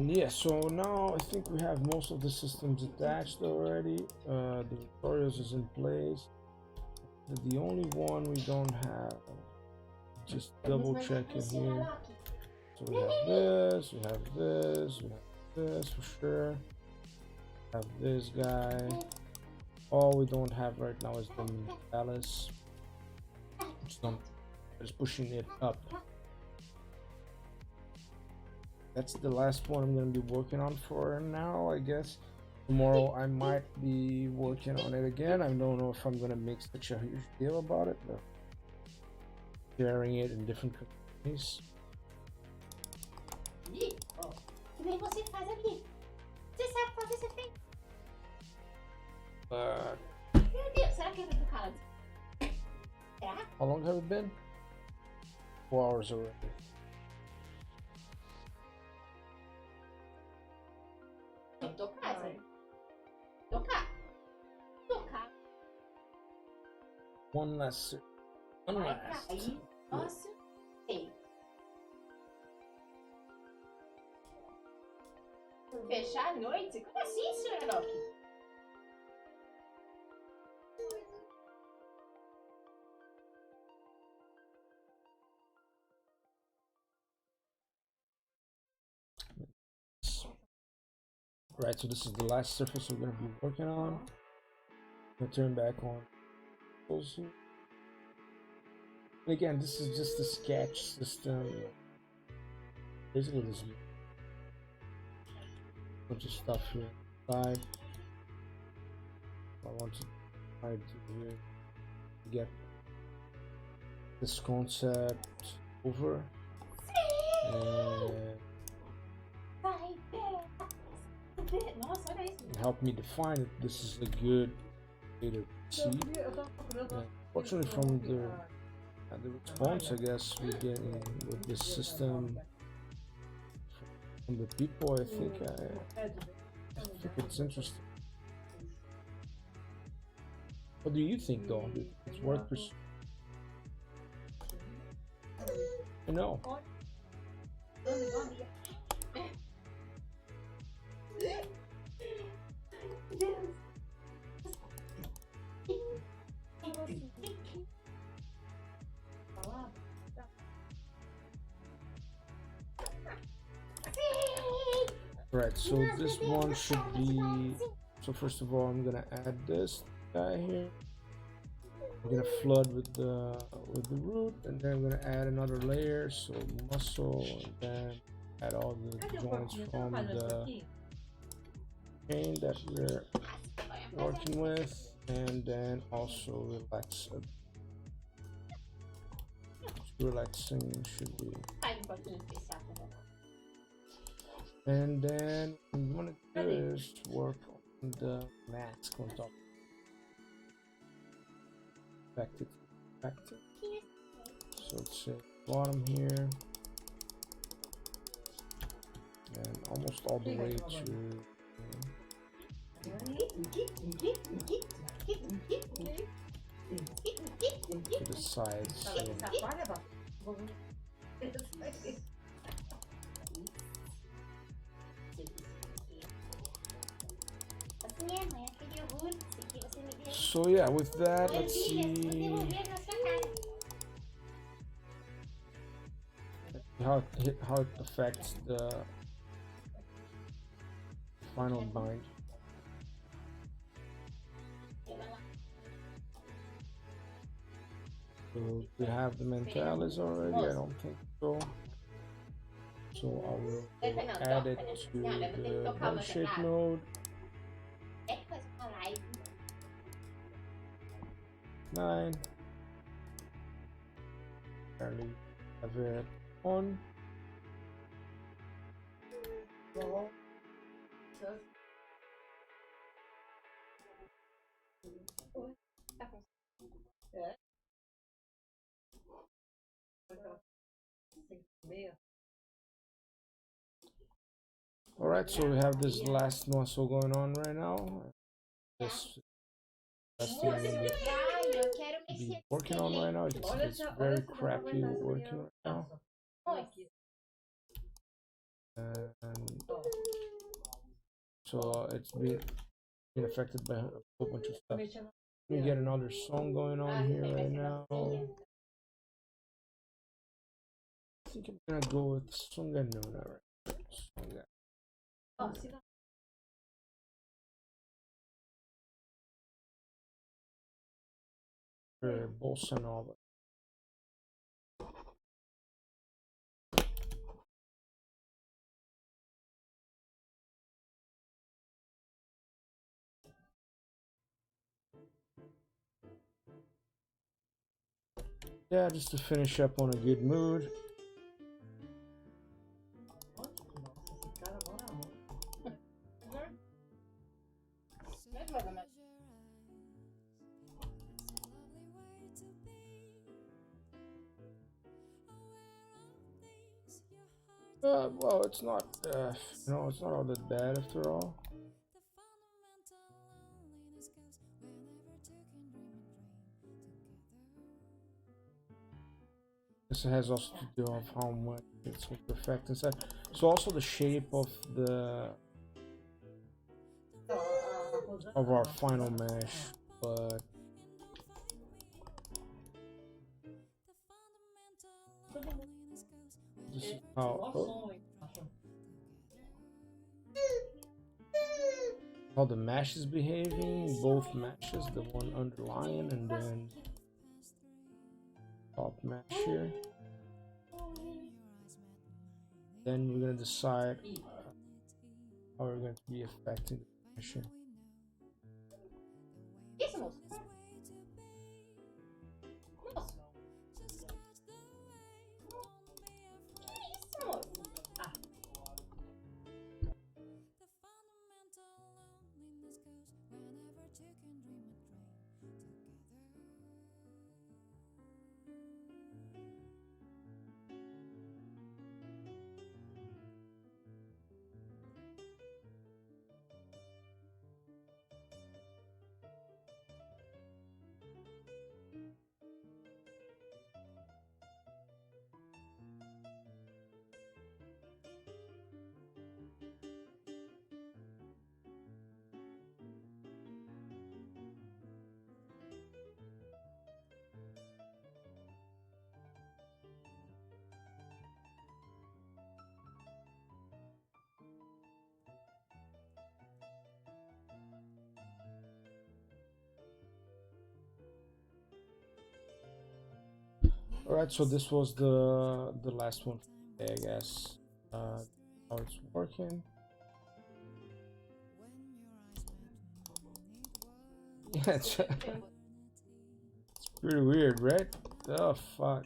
Yeah, so now I think we have most of the systems attached already. The tutorials is in place. The only one we don't have, just double checking here. So we have this, we have this, we have this for sure. Have this guy. All we don't have right now is the Alice. Just pushing it up. That's the last one I'm going to be working on for now, I guess. Tomorrow I might be working on it again. I don't know if I'm going to make such a huge deal about it, but sharing it in different companies. How long have it been? 4 hours already. One last. Nossa, ei. Fechar a noite? Como assim, senhora Loki? Right, so this is the last surface we're going to be working on. I'm going to turn back on. And again, this is just a sketch system. Basically, this bunch of stuff here inside. I want to try to get this concept over and help me define it. This is a good way to see. Fortunately, from the response I guess we get with this system from the people, I think it's interesting. What do you think, though? It's worth pursuing? No. Right, so this one should be, so first of all I'm gonna add this guy here. I'm gonna flood with the root, and then I'm gonna add another layer, so muscle, and then add all the joints from the chain that we're working with, and then also relax. Relaxing should be. Faz um pouquinho especial pra ela. And then what I'm gonna do is work on the mask on top. Back it. So it's at the bottom here, and almost all the way to the sides. So yeah, with that, let's see how it affects the final bind. So we have the mentalis already? I don't think so. So I will add it to the bell shape mode. 9. Apparently have it on. Alright, so we have this last muscle going on right now. This last thing we'll be working on right now. It's very crappy working right now. And so it's been affected by a whole bunch of stuff. Let me get another song going on here right now. I think I'm gonna go with Sunga Nuna, right? Sunga. Or Bossa Nova. Yeah, just to finish up on a good mood. Well, it's not, you know, it's not all that bad after all. This has also to do with how much it's going to affect inside. So also the shape of our final mesh, but this is how the mesh is behaving. Both meshes, the one underlying and then top mesh here. Then we're gonna decide how we're going to be affecting the mesh here. All right, so this was the last one, I guess. How it's working. Yeah, it's pretty weird, right? The fuck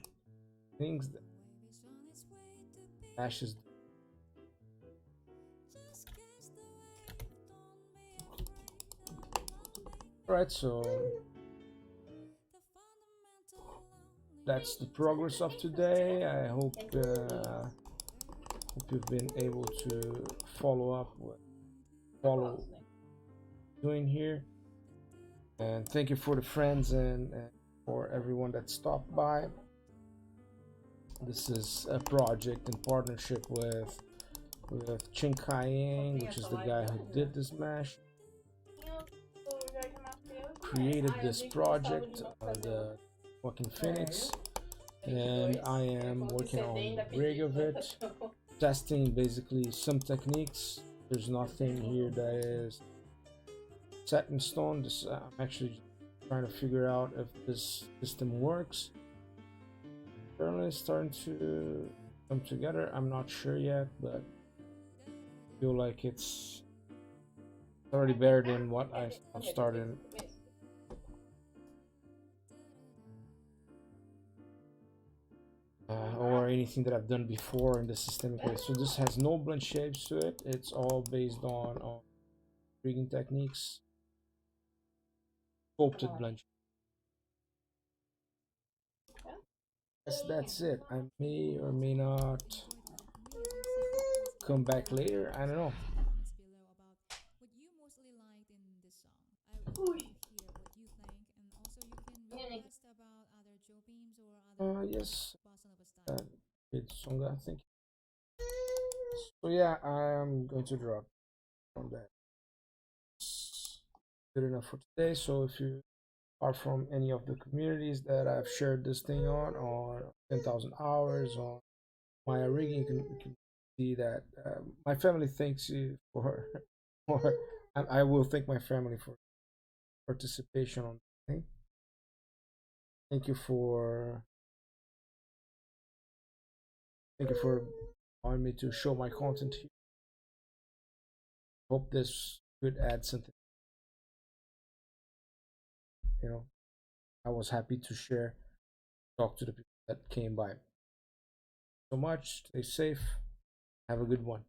things that ashes. All right, so that's the progress of today. I hope you've been able to follow doing here, and thank you for the friends and for everyone that stopped by. This is a project in partnership with Chin Kai, which is the guy who did this mesh, created this project, the fucking Phoenix, and I am working on the rig of it, testing basically some techniques. There's nothing here that is set in stone. I'm actually trying to figure out if this system works. Apparently it's starting to come together. I'm not sure yet, but I feel like it's already better than what I've started. Or anything that I've done before in the systemic way. So this has no blunt shapes to it. It's all based on rigging techniques, sculpted blunt shapes. Yes, that's it. I may or may not come back later. I don't know. Yes. It's song, I think. So yeah, I'm going to drop on that. Good enough for today. So if you are from any of the communities that I've shared this thing on 10,000 hours on Maya rigging, you can see that my family thanks you for for I will thank my family for participation on the thing. Thank you for allowing me to show my content here. Hope this could add something. You know, I was happy to share, talk to the people that came by. So much. Stay safe. Have a good one.